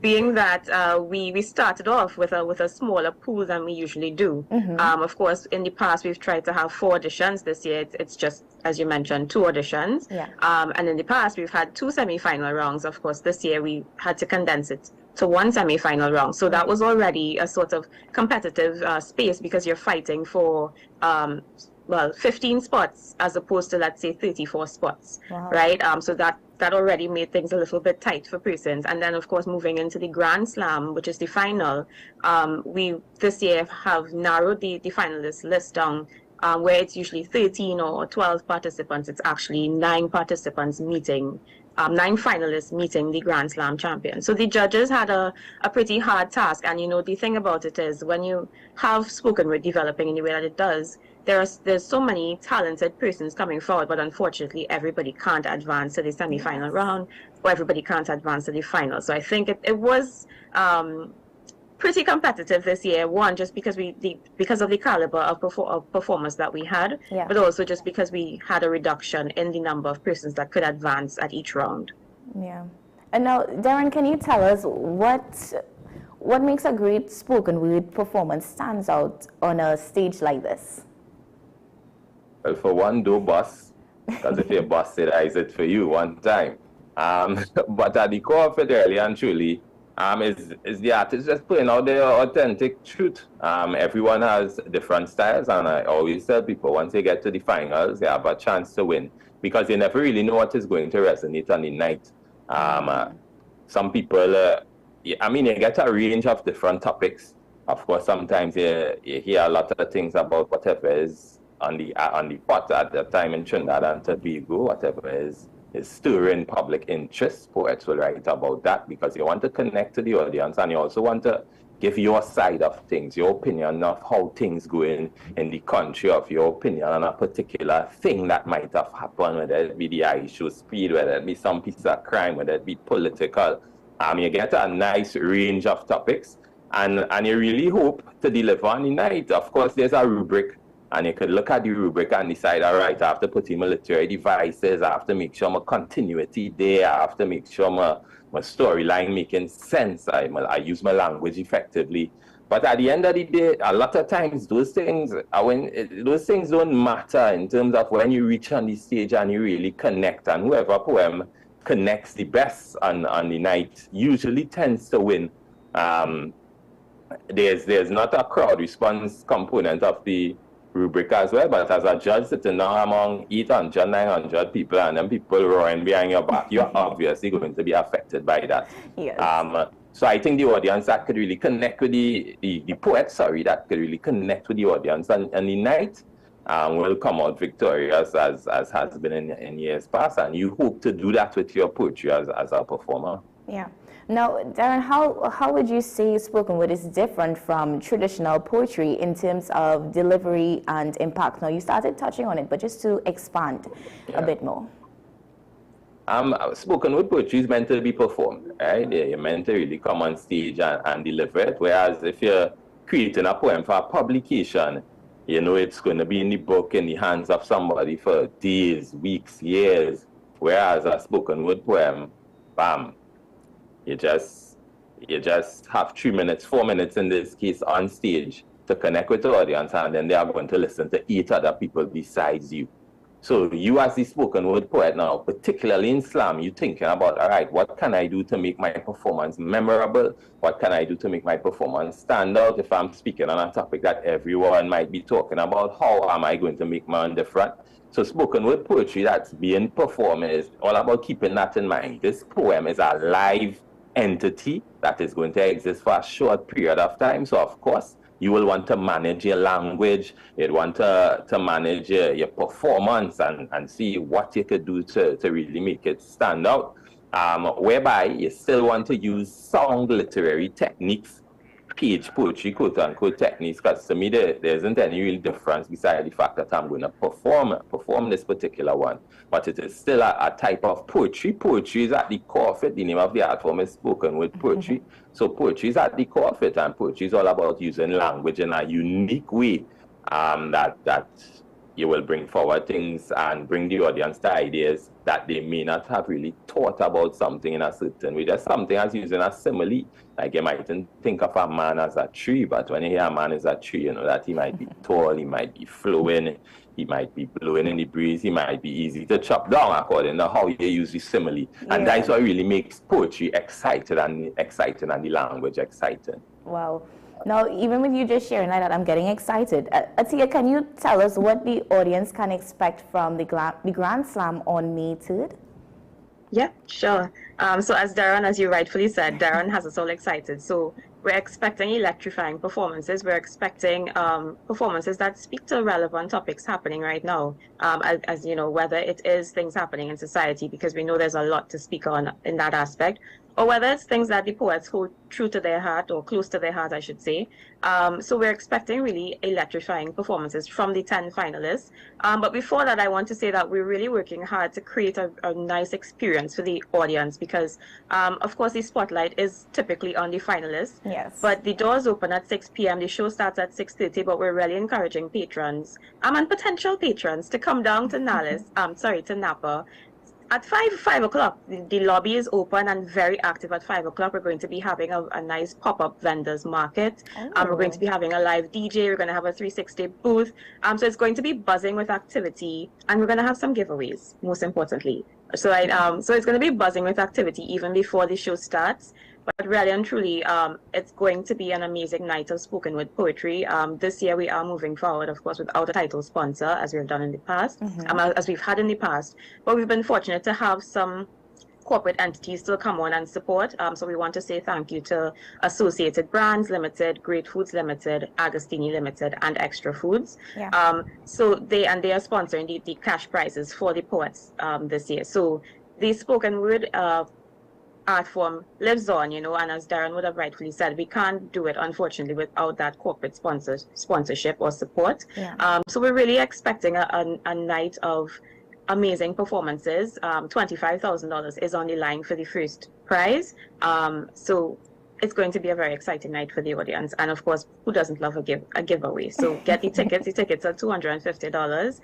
being that we started off with a smaller pool than we usually do. Of course, in the past we've tried to have 4 auditions. This year it's just, as you mentioned, 2 auditions. Yeah. And in the past we've had 2 semi-final rounds. Of course, this year we had to condense it to 1 semi-final round. So that was already a sort of competitive space, because you're fighting for 15 spots as opposed to, let's say, 34 spots. Wow. Right? So that already made things a little bit tight for persons. And then, of course, moving into the Grand Slam, which is the final, we this year have narrowed the finalist list down, where it's usually 13 or 12 participants. It's actually 9 participants meeting, 9 finalists meeting the Grand Slam champion. So the judges had a pretty hard task. And, you know, the thing about it is, when you have spoken word developing in the way that it does, there's so many talented persons coming forward, but unfortunately everybody can't advance to the semi-final round, or everybody can't advance to the final. So I think it was pretty competitive this year. One, just because of the caliber of performers that we had, yeah. but also just because we had a reduction in the number of persons that could advance at each round. Yeah. And now, Darren, can you tell us what makes a great spoken word performance stands out on a stage like this? Well, for one, don't bust, because if you bust it, is it for you one time. But at the core of it, really and truly, is the artist just putting out their authentic truth. Everyone has different styles, and I always tell people, once they get to the finals, they have a chance to win, because you never really know what is going to resonate on the night. Some people, you get a range of different topics. Of course, sometimes you hear a lot of things about whatever is on the pot at the time in Trinidad and Tobago, whatever is stirring public interest. Poets will write about that, because you want to connect to the audience, and you also want to give your side of things, your opinion of how things go in the country, of your opinion on a particular thing that might have happened, whether it be the issue speed, whether it be some piece of crime, whether it be political. You get a nice range of topics, and you really hope to deliver on the night. Of course, there's a rubric, and you could look at the rubric and decide, all right, I have to put in my literary devices, I have to make sure my continuity there, I have to make sure my storyline making sense, I use my language effectively. But at the end of the day, a lot of times those things don't matter in terms of when you reach on the stage and you really connect, and whoever poem connects the best on the night usually tends to win. There's not a crowd response component of the rubric as well, but as a judge sitting down among 800, 900 people, and then people roaring behind your back, you're obviously going to be affected by that. Yes. So I think the audience that could really connect with the poet, that could really connect with the audience and the night will come out victorious, as has been in years past, and you hope to do that with your poetry as a performer. Yeah. Now, Darren, how would you say spoken word is different from traditional poetry in terms of delivery and impact? Now, you started touching on it, but just to expand a bit more. Spoken word poetry is meant to be performed, right? You're meant to really come on stage and deliver it, whereas if you're creating a poem for a publication, you know it's going to be in the book, in the hands of somebody for days, weeks, years, whereas a spoken word poem, bam, you just have 3 minutes, 4 minutes in this case on stage to connect with the audience, and then they are going to listen to 8 other people besides you. So you as the spoken word poet now, particularly in slam, you're thinking about, all right, what can I do to make my performance memorable? What can I do to make my performance stand out? If I'm speaking on a topic that everyone might be talking about, how am I going to make mine different? So spoken word poetry that's being performed is all about keeping that in mind. This poem is a live entity that is going to exist for a short period of time. So of course, you will want to manage your language, you'd want to manage your performance and see what you could do to really make it stand out, whereby you still want to use sound literary techniques page poetry, quote unquote, techniques, because to me there isn't any real difference besides the fact that I'm going to perform this particular one. But it is still a type of poetry. Poetry is at the core of it. The name of the art form is spoken word poetry. So poetry is at the core of it, and poetry is all about using language in a unique way that you will bring forward things and bring the audience to ideas that they may not have really thought about something in a certain way. Just something as using a simile. Like you might think of a man as a tree, but when you hear a man is a tree, you know that he might be tall, he might be flowing, he might be blowing in the breeze, he might be easy to chop down according to how you use the simile. Yeah. And that's what really makes poetry exciting and the language exciting. Wow. Now, even with you just sharing like that, I'm getting excited. Atia, can you tell us what the audience can expect from the Grand Slam on May 3rd? Yeah, sure. So as you rightfully said, Darren has us all excited. So we're expecting electrifying performances. We're expecting performances that speak to relevant topics happening right now. As you know, whether it is things happening in society, because we know there's a lot to speak on in that aspect, or whether it's things that the poets hold true to their heart, or close to their heart, I should say. So we're expecting really electrifying performances from the 10 finalists. But before that, I want to say that we're really working hard to create a nice experience for the audience, because of course the spotlight is typically on the finalists. Yes. But the doors open at 6 p.m. The show starts at 6:30, but we're really encouraging patrons and potential patrons to come down to to Napa. At 5 o'clock, the lobby is open and very active. At 5 o'clock, we're going to be having a nice pop-up vendors market. We're going to be having a live DJ. We're going to have a 360 booth. So it's going to be buzzing with activity, and we're going to have some giveaways, most importantly. So it's going to be buzzing with activity even before the show starts. But really and truly, it's going to be an amazing night of spoken word poetry. This year we are moving forward, of course, without a title sponsor, as we've done in the past, as we've had in the past. But we've been fortunate to have some corporate entities still come on and support. So we want to say thank you to Associated Brands Limited, Great Foods Limited, Agostini Limited, and Extra Foods. Yeah. So they are sponsoring the cash prizes for the poets this year. So the spoken word art form lives on, and as Darren would have rightfully said, we can't do it, unfortunately, without that corporate sponsorship or support. Yeah. So we're really expecting a night of amazing performances. $25,000 is on the line for the first prize. So it's going to be a very exciting night for the audience. And of course, who doesn't love a giveaway? So get the tickets. The tickets are $250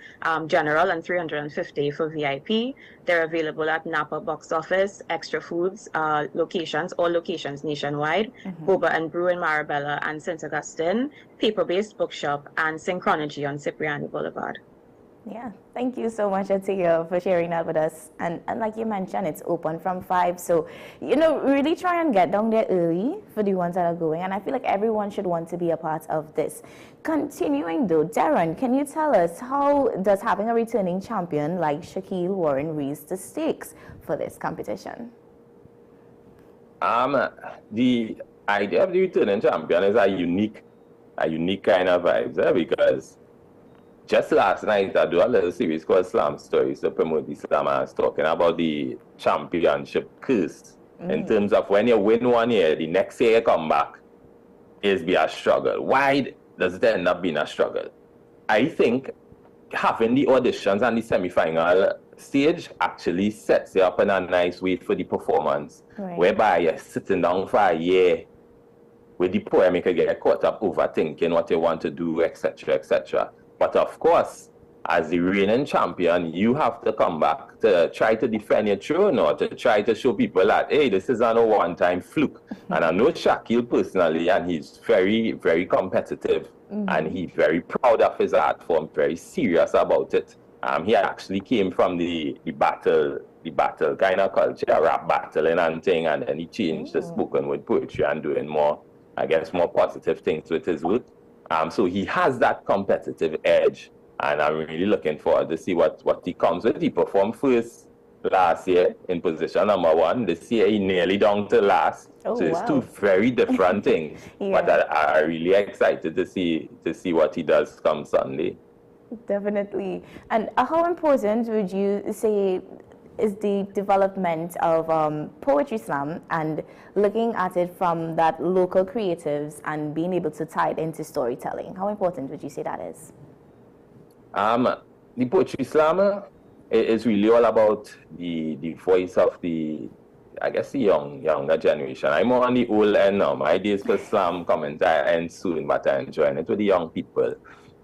general and $350 for VIP. They're available at Napa Box Office, Extra Foods all locations nationwide, Boba and Brew in Marabella and St. Augustine, Paper-Based Bookshop, and Synchronology on Cipriani Boulevard. Yeah, thank you so much, Atia, for sharing that with us. And like you mentioned, it's open from 5. So, really try and get down there early for the ones that are going. And I feel like everyone should want to be a part of this. Continuing though, Darren, can you tell us how does having a returning champion like Shaquille Warren raise the stakes for this competition? The idea of the returning champion is a unique kind of vibes there, because just last night, I do a little series called Slam Stories to promote the slam. I was talking about the championship curse. In terms of when you win one year, the next year you come back, it's be a struggle. Why does it end up being a struggle? I think having the auditions and the semi-final stage actually sets you up in a nice way for the performance, whereby you're sitting down for a year with the poem, you can get caught up overthinking what you want to do, etc., etc. But of course, as the reigning champion, you have to come back to try to defend your throne, or to try to show people that, hey, this is not a one-time fluke. And I know Shaquille personally, and he's very, very competitive, and he's very proud of his art form, very serious about it. He actually came from the battle kind of culture, rap battling and thing, and then he changed the spoken word poetry and doing more positive things with his work. So he has that competitive edge, and I'm really looking forward to see what he comes with. He performed first last year in position number 1. This year he nearly down to last. So it's two very different things. But I'm really excited to see what he does come Sunday. Definitely. And how important would you say is the development of Poetry Slam and looking at it from that local creatives and being able to tie it into storytelling. How important would you say that is? The Poetry Slam is really all about the voice of the, I guess, the younger generation. I'm more on the old end now. My days for slam comment end soon, but I'm enjoying it with the young people.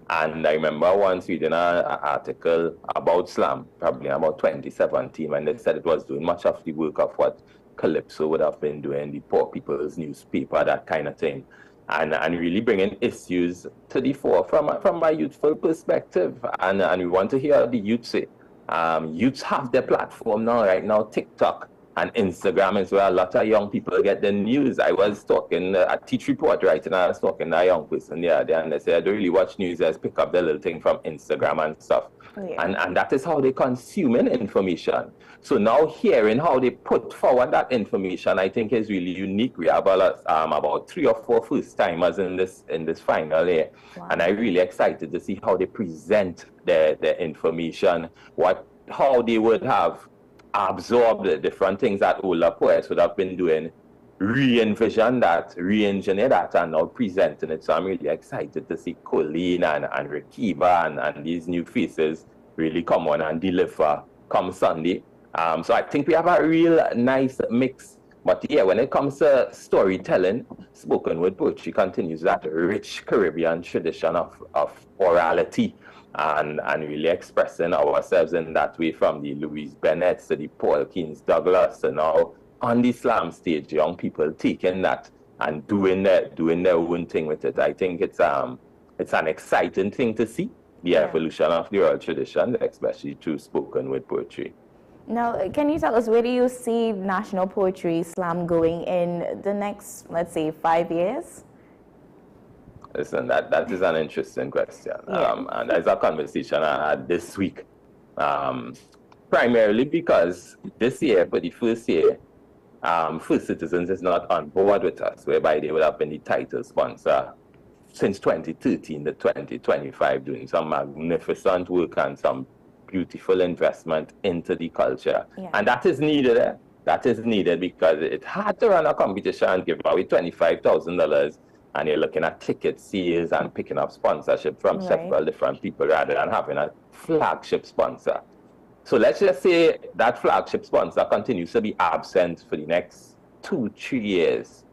And I remember once reading an article about slam, probably about 2017, when they said it was doing much of the work of what Calypso would have been doing, the poor people's newspaper, that kind of thing. And really bringing issues to the fore from a youthful perspective. And we want to hear the youth say. Youths have their platform now, right now, TikTok and Instagram is where a lot of young people get the news. I was talking, a teach report, right, and I was talking to a young person the other day, and they said, I don't really watch news, I just pick up the little thing from Instagram and stuff. Yeah. And that is how they consuming information. So now hearing how they put forward that information, I think is really unique. We have about 3 or 4 first-timers in this final here. Wow. And I'm really excited to see how they present their information, how they would have absorb the different things that older poets would have been doing, re-envision that, re-engineer that, and now presenting it. So I'm really excited to see Colleen and Rakiba and these new faces really come on and deliver come Sunday. So I think we have a real nice mix. But yeah, when it comes to storytelling, spoken word poetry continues that rich Caribbean tradition of orality. And really expressing ourselves in that way, from the Louise Bennett to the Paul Keynes Douglas, and now on the slam stage, young people taking that and doing their own thing with it. I think it's an exciting thing to see, the evolution of the oral tradition, especially through spoken word poetry. Now, can you tell us, where do you see National Poetry Slam going in the next, let's say, 5 years? Listen, that is an interesting question. Yeah. And there's a conversation I had this week, primarily because this year, for the first year, First Citizens is not on board with us, whereby they would have been the title sponsor since 2013 to 2025, doing some magnificent work and some beautiful investment into the culture. Yeah. And that is needed. That is needed because it had to run a competition and give away $25,000. And you're looking at ticket sales and picking up sponsorship from several different people rather than having a flagship sponsor. So let's just say that flagship sponsor continues to be absent for the next 2-3 years.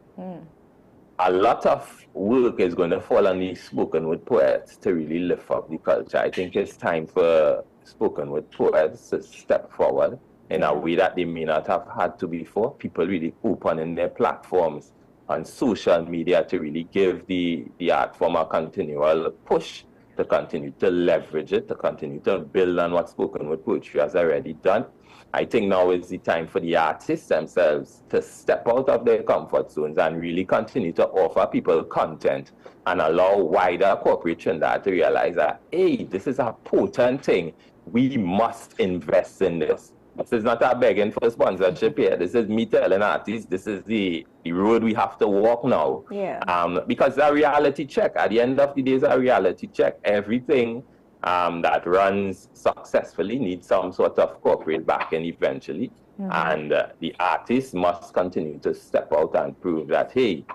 A lot of work is going to fall on these spoken word poets to really lift up the culture. I think it's time for spoken word poets to step forward in a way that they may not have had to before. People really opening their platforms on social media to really give the art form a continual push, to continue to leverage it, to continue to build on what spoken word poetry has already done. I think now is the time for the artists themselves to step out of their comfort zones and really continue to offer people content and allow wider corporate Trinidad to realize that, hey, this is a potent thing. We must invest in this. This is not a begging for sponsorship here. This is me telling artists, this is the road we have to walk now. Yeah. Because a reality check, at the end of the day, is a reality check. Everything that runs successfully needs some sort of corporate backing eventually. And the artists must continue to step out and prove that, hey,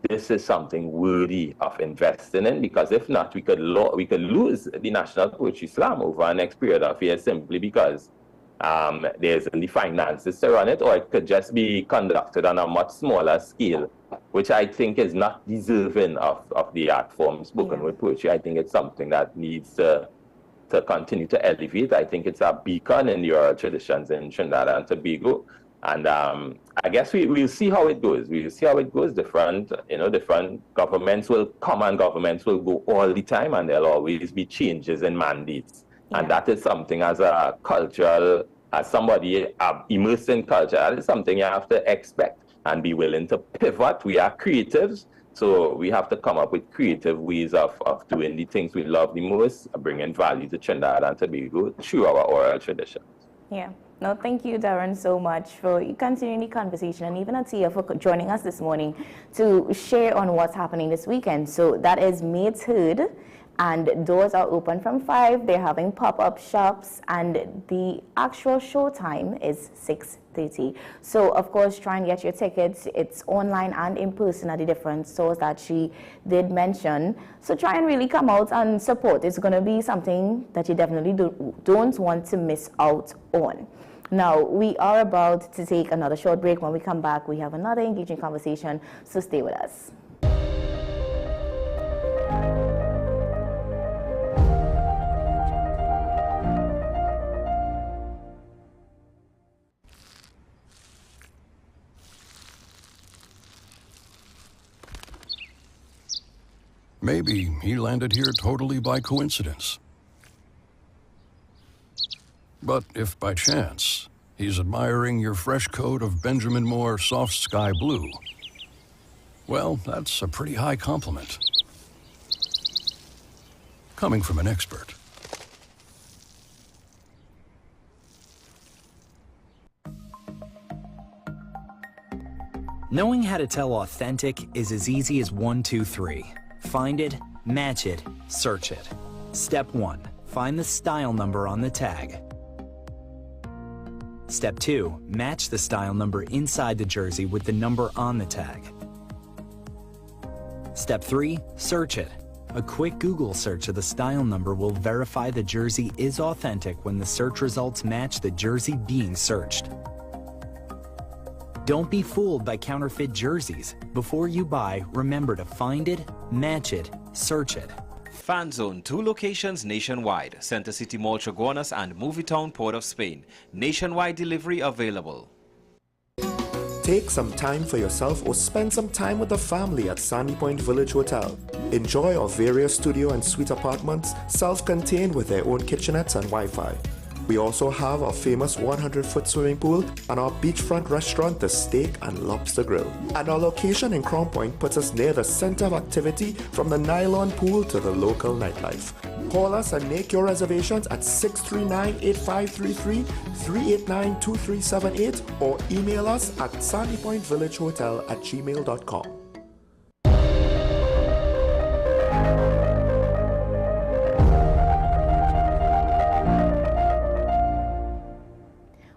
this is something worthy of investing in, because if not, we could lose the National Poetry Slam over the next period of years simply because there's the finances to run it, or it could just be conducted on a much smaller scale, which I think is not deserving of the art form spoken word poetry. I think it's something that needs to continue to elevate. I think it's a beacon in the oral traditions in Trinidad and Tobago. And I guess we'll see how it goes. We'll see how it goes. Different governments will come and governments will go all the time, and there'll always be changes in mandates. And that is something as a cultural, as somebody immersed in culture, that is something you have to expect and be willing to pivot. We are creatives, so we have to come up with creative ways of doing the things we love the most, bringing value to Trinidad and Tobago through our oral traditions. Yeah. No, thank you, Darren, so much for continuing the conversation, and even Atia for joining us this morning to share on what's happening this weekend. So that is May 3rd. and doors are open from 5. They're having pop-up shops, and the actual show time is 6:30. So, of course, try and get your tickets. It's online and in person at the different stores that she did mention. So try and really come out and support. It's going to be something that you definitely don't want to miss out on. Now, we are about to take another short break. When we come back, we have another engaging conversation, so stay with us. Maybe he landed here totally by coincidence. But if by chance he's admiring your fresh coat of Benjamin Moore soft sky blue, well, that's a pretty high compliment. Coming from an expert. Knowing how to tell authentic is as easy as 1, 2, 3. Find it, match it, search it. Step 1. Find the style number on the tag. Step 2. Match the style number inside the jersey with the number on the tag. Step 3. Search it. A quick Google search of the style number will verify the jersey is authentic when the search results match the jersey being searched. Don't be fooled by counterfeit jerseys. Before you buy, remember to find it, match it, search it. Fan Zone, 2 locations nationwide. Center City Mall, Chaguanas and Movietown, Port of Spain. Nationwide delivery available. Take some time for yourself or spend some time with the family at Sandy Point Village Hotel. Enjoy our various studio and suite apartments, self-contained with their own kitchenettes and Wi-Fi. We also have our famous 100-foot swimming pool and our beachfront restaurant, the Steak and Lobster Grill. And our location in Crown Point puts us near the center of activity from the nylon pool to the local nightlife. Call us and make your reservations at 639-8533, 389-2378 or email us at sandypointvillagehotel@gmail.com.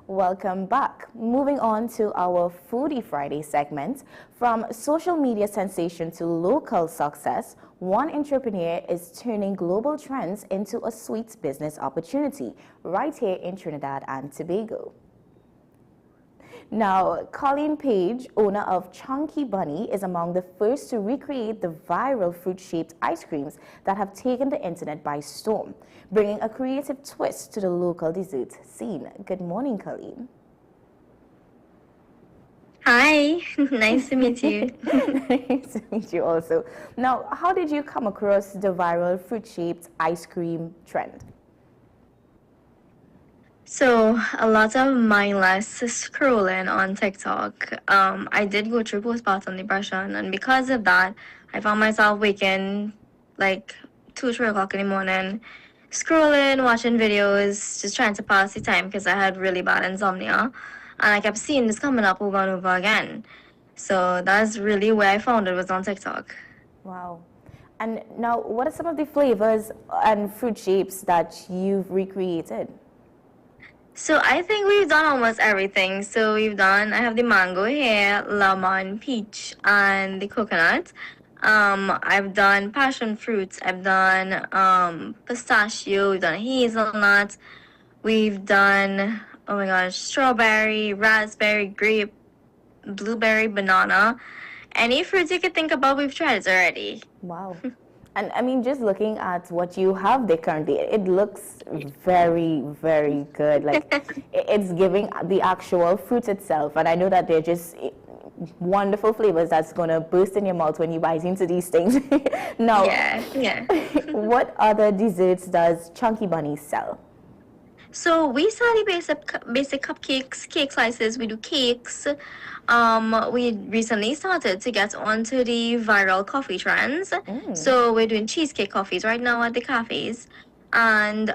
Welcome back. Moving on to our Foodie Friday segment. From social media sensation to local success, one entrepreneur is turning global trends into a sweet business opportunity right here in Trinidad and Tobago. Now, Colleen Page, owner of Chunky Bunny, is among the first to recreate the viral fruit-shaped ice creams that have taken the internet by storm, bringing a creative twist to the local dessert scene. Good morning, Colleen. Hi, nice to meet you. Nice to meet you also. Now, how did you come across the viral fruit-shaped ice cream trend? So, a lot of mindless scrolling on TikTok. I did go through postpartum depression, and because of that, I found myself waking like 2, 3 o'clock in the morning, scrolling, watching videos, just trying to pass the time because I had really bad insomnia. And I kept seeing this coming up over and over again. So that's really where I found it, was on TikTok. Wow. And now, what are some of the flavors and fruit shapes that you've recreated? So I think we've done almost everything. So I have the mango here, lemon, peach, and the coconut. I've done passion fruits. I've done pistachio. We've done hazelnut. We've done, oh my gosh, strawberry, raspberry, grape, blueberry, banana. Any fruits you could think about, we've tried it already. Wow. And I mean, just looking at what you have there currently, it looks very, very good. Like, it's giving the actual fruit itself. And I know that they're just wonderful flavors that's going to burst in your mouth when you bite into these things. Now, yeah. What other desserts does Chunky Bunny sell? So we sell the basic cupcakes, cake slices. We do cakes. We recently started to get onto the viral coffee trends. So we're doing cheesecake coffees right now at the cafes. And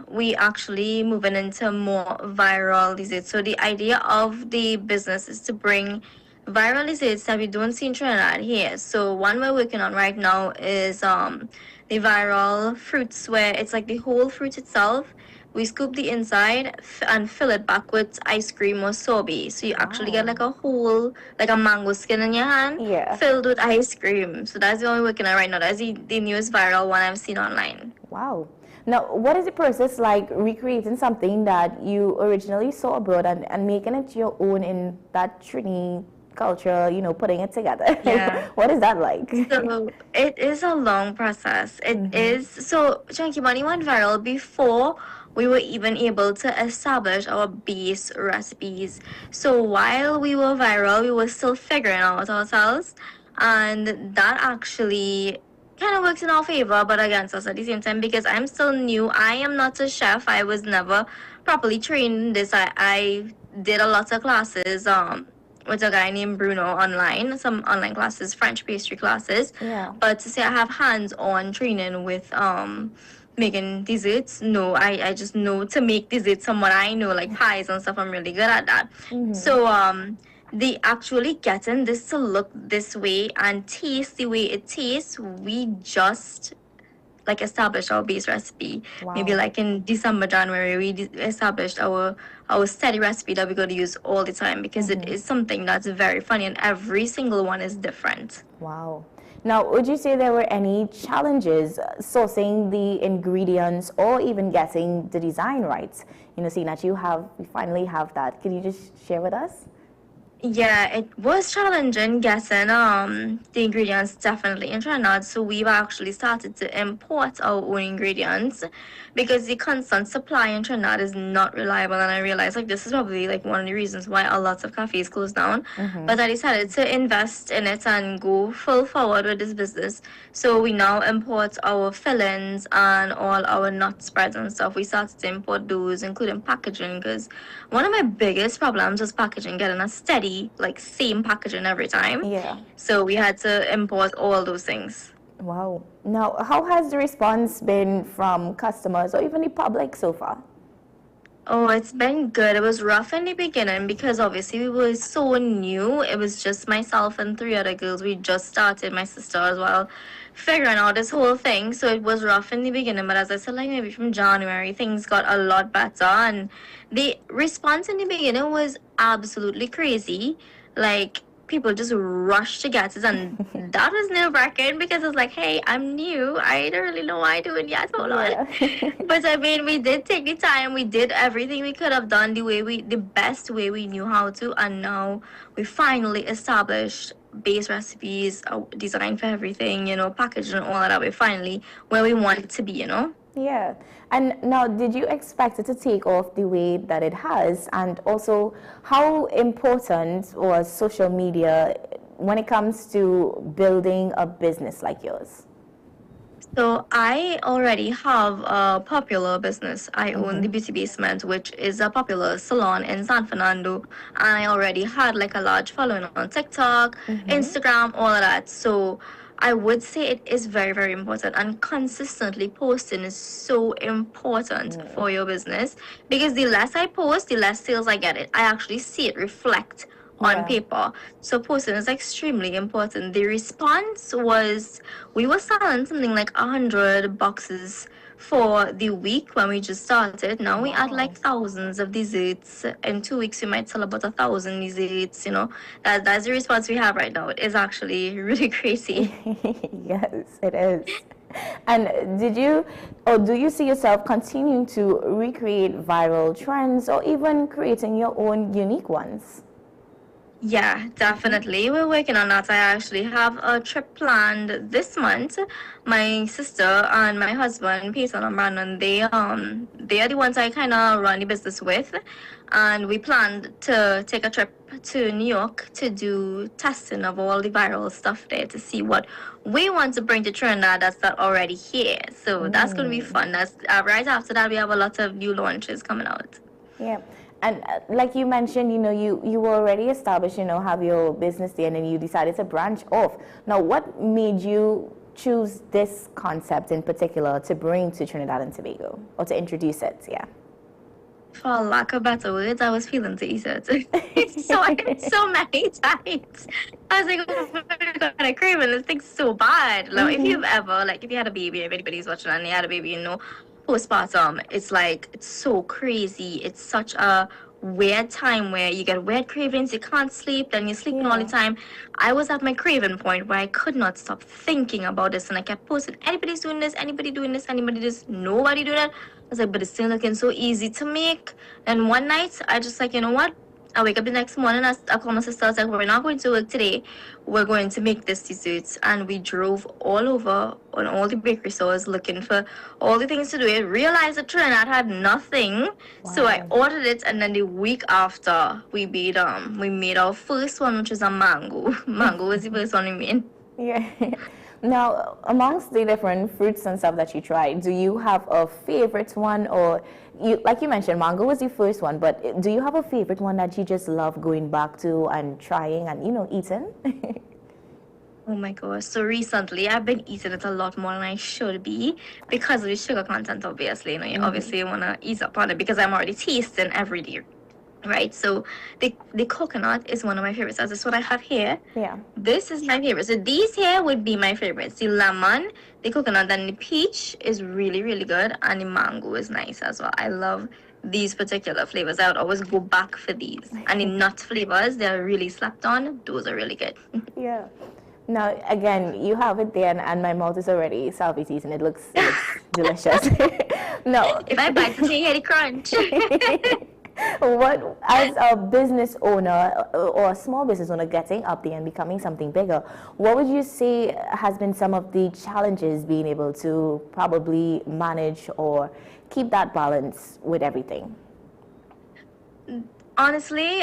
we actually moving into more viral desserts. So the idea of the business is to bring viral desserts that we don't see in Trinidad here. So one we're working on right now is the viral fruits, where it's like the whole fruit itself. We scoop the inside and fill it back with ice cream or sorbet. So you actually get like a whole, like a mango skin in your hand, filled with ice cream. So that's the one we're working on right now. That's the newest viral one I've seen online. Wow. Now, what is the process like recreating something that you originally saw abroad and making it your own in that Trini culture, you know, putting it together? Yeah. What is that like? So it is a long process. It is. So Chunky Bunny went viral before we were even able to establish our base recipes. So while we were viral, we were still figuring out ourselves, and that actually kind of works in our favor but against us at the same time, because I'm still new. I am not a chef. I was never properly trained in this. I did a lot of classes with a guy named Bruno online, some online classes, French pastry classes. Yeah. But to say I have hands-on training with making desserts, no. I just know to make desserts from what I know, like pies and stuff. I'm really good at that. So they actually getting this to look this way and taste the way it tastes, we just like established our base recipe. Maybe like in December, January, we established our steady recipe that we're going to use all the time, because it is something that's very funny and every single one is different. Wow. Now, would you say there were any challenges sourcing the ingredients or even getting the design right? You know, seeing that you finally have that. Can you just share with us? Yeah, it was challenging getting the ingredients definitely in Trinidad. So we've actually started to import our own ingredients because the constant supply in Trinidad is not reliable. And I realized like this is probably like one of the reasons why a lot of cafes close down. But I decided to invest in it and go full forward with this business. So we now import our fillings and all our nut spreads and stuff. We started to import those, including packaging, because one of my biggest problems was packaging, getting a steady like same packaging every time. Yeah. So we had to import all those things. Wow. Now, how has the response been from customers or even the public so far? Oh, it's been good. It was rough in the beginning because obviously we were so new. It was just myself and 3 other girls. We just started, my sister as well, figuring out this whole thing. So it was rough in the beginning. But as I said, like maybe from January, things got a lot better. And the response in the beginning was absolutely crazy. Like, people just rushed to get it, and that was nerve-wracking because it's like, hey, I'm new. I don't really know what I'm doing yet. Hold on. But I mean, we did take the time. We did everything we could have done the best way we knew how to, and now we finally established base recipes, design for everything, you know, packaging, all of that. We're finally where we want it to be, you know. Yeah. And now, did you expect it to take off the way that it has? And also, how important was social media when it comes to building a business like yours? So I already have a popular business. I own the Beauty Basement, which is a popular salon in San Fernando. And I already had like a large following on TikTok, Instagram, all of that. So I would say it is very, very important, and consistently posting is so important for your business, because the less I post, the less sales I get. I actually see it reflect on paper. So posting is extremely important. The response was, we were selling something like 100 boxes for the week when we just started. Now we add like thousands of desserts. In 2 weeks, we might sell about 1,000 desserts. You know, that's the response we have right now. It is actually really crazy. Yes, it is. And do you see yourself continuing to recreate viral trends or even creating your own unique ones? Yeah, definitely. We're working on that. I actually have a trip planned this month. My sister and my husband, Peter and Brandon, they are the ones I kind of run the business with. And we planned to take a trip to New York to do testing of all the viral stuff there to see what we want to bring to Trinidad that's not already here. So that's going to be fun. That's right after that, we have a lot of new launches coming out. Yeah. And like you mentioned, you know, you were already established, you know, have your business there, and then you decided to branch off. Now, what made you choose this concept in particular to bring to Trinidad and Tobago, or to introduce it? Yeah. for lack of better words, I was feeling to eat it. so many times. I was like, oh my God, I craving this thing so bad. Like, if you've ever, like, if you had a baby, if anybody's watching and you had a baby, you know, postpartum, it's like, it's so crazy. It's such a weird time where you get weird cravings, you can't sleep, then you're sleeping all the time. I was at my craving point where I could not stop thinking about this, and I kept posting, anybody's doing this, anybody doing this, anybody this, nobody doing that. I was like, but it's still looking so easy to make. And one night, I just like, you know what? I wake up the next morning, I call my sister, I was like, we're not going to work today. We're going to make this dessert. And we drove all over on all the bakery stores looking for all the things to do. I realized that Trinidad had nothing. So I ordered it, and then the week after, we made our first one, which is a mango. Mango was the first one we made. Yeah. Now, amongst the different fruits and stuff that you tried, do you have a favorite one, or like you mentioned, mango was the first one, but do you have a favorite one that you just love going back to and trying and, you know, eating? Oh my gosh. So recently I've been eating it a lot more than I should be because of the sugar content, obviously. You know, you obviously want to ease up on it because I'm already tasting every day. Right, so the coconut is one of my favorites. That's what I have here. Yeah. This is my favorite. So these here would be my favorites. The lemon, the coconut, and the peach is really, really good. And the mango is nice as well. I love these particular flavors. I would always go back for these. And the nut flavors, they're really slapped on. Those are really good. Yeah. Now, again, you have it there, and my mouth is already salty-seasoned. It looks delicious. No. If I bite, you hear the crunch. What, as a business owner or a small business owner getting up there and becoming something bigger, what would you say has been some of the challenges being able to probably manage or keep that balance with everything? Honestly,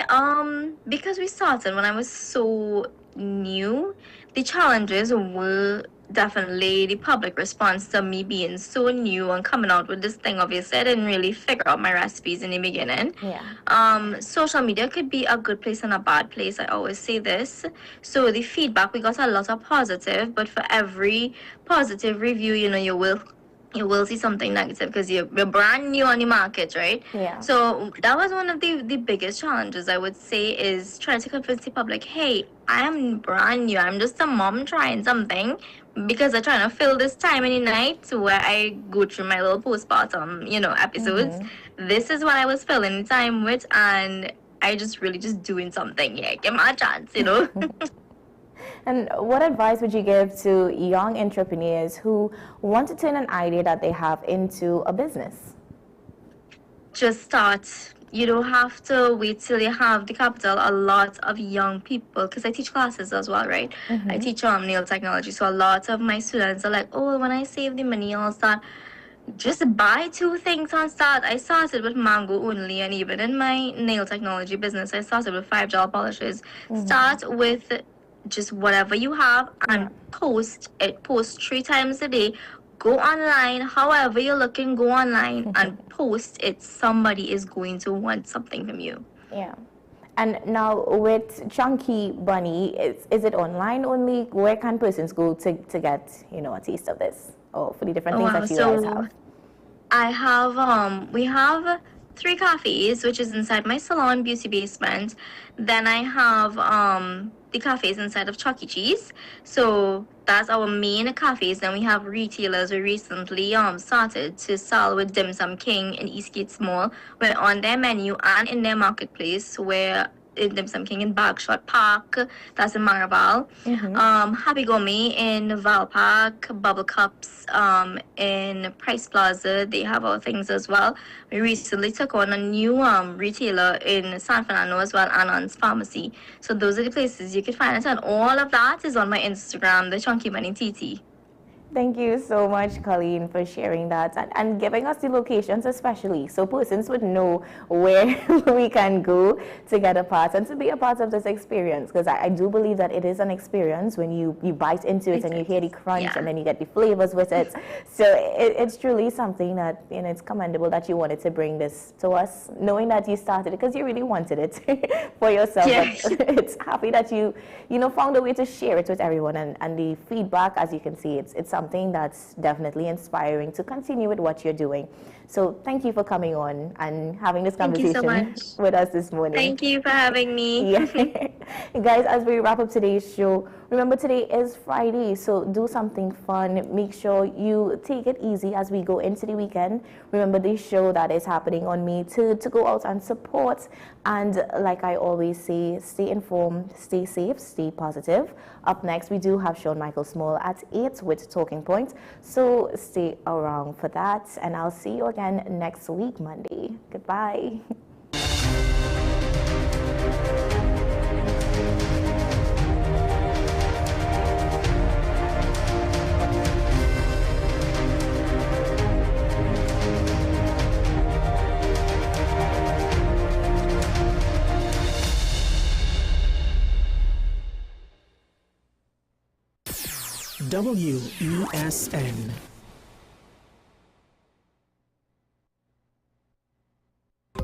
because we started when I was so new, the challenges were definitely the public response to me being so new and coming out with this thing. Obviously, I didn't really figure out my recipes in the beginning. Yeah. Social media could be a good place and a bad place. I always say this. So the feedback, we got a lot of positive, but for every positive review, you know, you will see something negative because you're brand new on the market, right? Yeah. So that was one of the biggest challenges, I would say, is trying to convince the public, hey, I am brand new. I'm just a mom trying something, because I'm trying to fill this time in the night where I go through my little postpartum, you know, episodes. This is what I was filling the time with, and I just really just doing something. Yeah, give me a chance, you know. And what advice would you give to young entrepreneurs who want to turn an idea that they have into a business? Just start. You don't have to wait till you have the capital. A lot of young people, because I teach classes as well, right? I teach nail technology, so a lot of my students are like, oh, when I save the money, I'll start. Just buy 2 things and start. I started with mango only, and even in my nail technology business, I started with $5 polishes. Start with just whatever you have and post it. Post 3 times a day. Go online, however you're looking, go online and post it. Somebody is going to want something from you. Yeah. And now with Chunky Bunny, is it online only? Where can persons go to get, you know, a taste of this, or for the different things that you guys have? I have, we have 3 cafes, which is inside my salon, Beauty Basement. Then I have the cafes inside of Chuck E. Cheese. So that's our main cafes. Then we have retailers. We recently started to sell with Dim Sum King in Eastgate Mall. We're on their menu and in their marketplace, where in Dim Sum King in Bagshot Park, that's in Maraval. Happy Gourmet in Val Park, Bubble Cups in Price Plaza. They have our things as well. We recently took on a new retailer in San Fernando as well, Anon's Pharmacy. So those are the places you can find us, and all of that is on my Instagram, the Chunky Bunny TT. Thank you so much, Colleen, for sharing that and giving us the locations especially, so persons would know where we can go to get a part and to be a part of this experience, because I do believe that it is an experience when you bite into it and you hear the crunch and then you get the flavors with it. So it's truly something that, you know, it's commendable that you wanted to bring this to us, knowing that you started it because you really wanted it for yourself. But it's happy that you know, found a way to share it with everyone, and the feedback, as you can see, it's something something that's definitely inspiring to continue with what you're doing. So thank you for coming on and having this conversation with us this morning. Thank you for having me. Yeah. Guys, as we wrap up today's show, remember today is Friday, so do something fun. Make sure you take it easy as we go into the weekend. Remember the show that is happening on May 3rd to go out and support. And like I always say, stay informed, stay safe, stay positive. Up next, we do have Sean Michael Small at 8 with Talking Points. So stay around for that. And I'll see you again next week, Monday. Goodbye. WESN.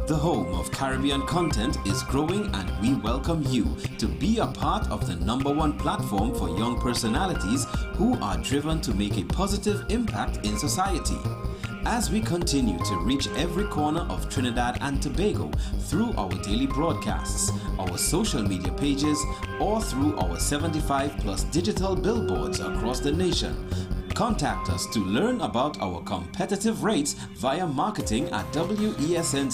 The home of Caribbean content is growing, and we welcome you to be a part of the #1 platform for young personalities who are driven to make a positive impact in society. As we continue to reach every corner of Trinidad and Tobago through our daily broadcasts, our social media pages, or through our 75+ digital billboards across the nation, contact us to learn about our competitive rates via marketing at WESN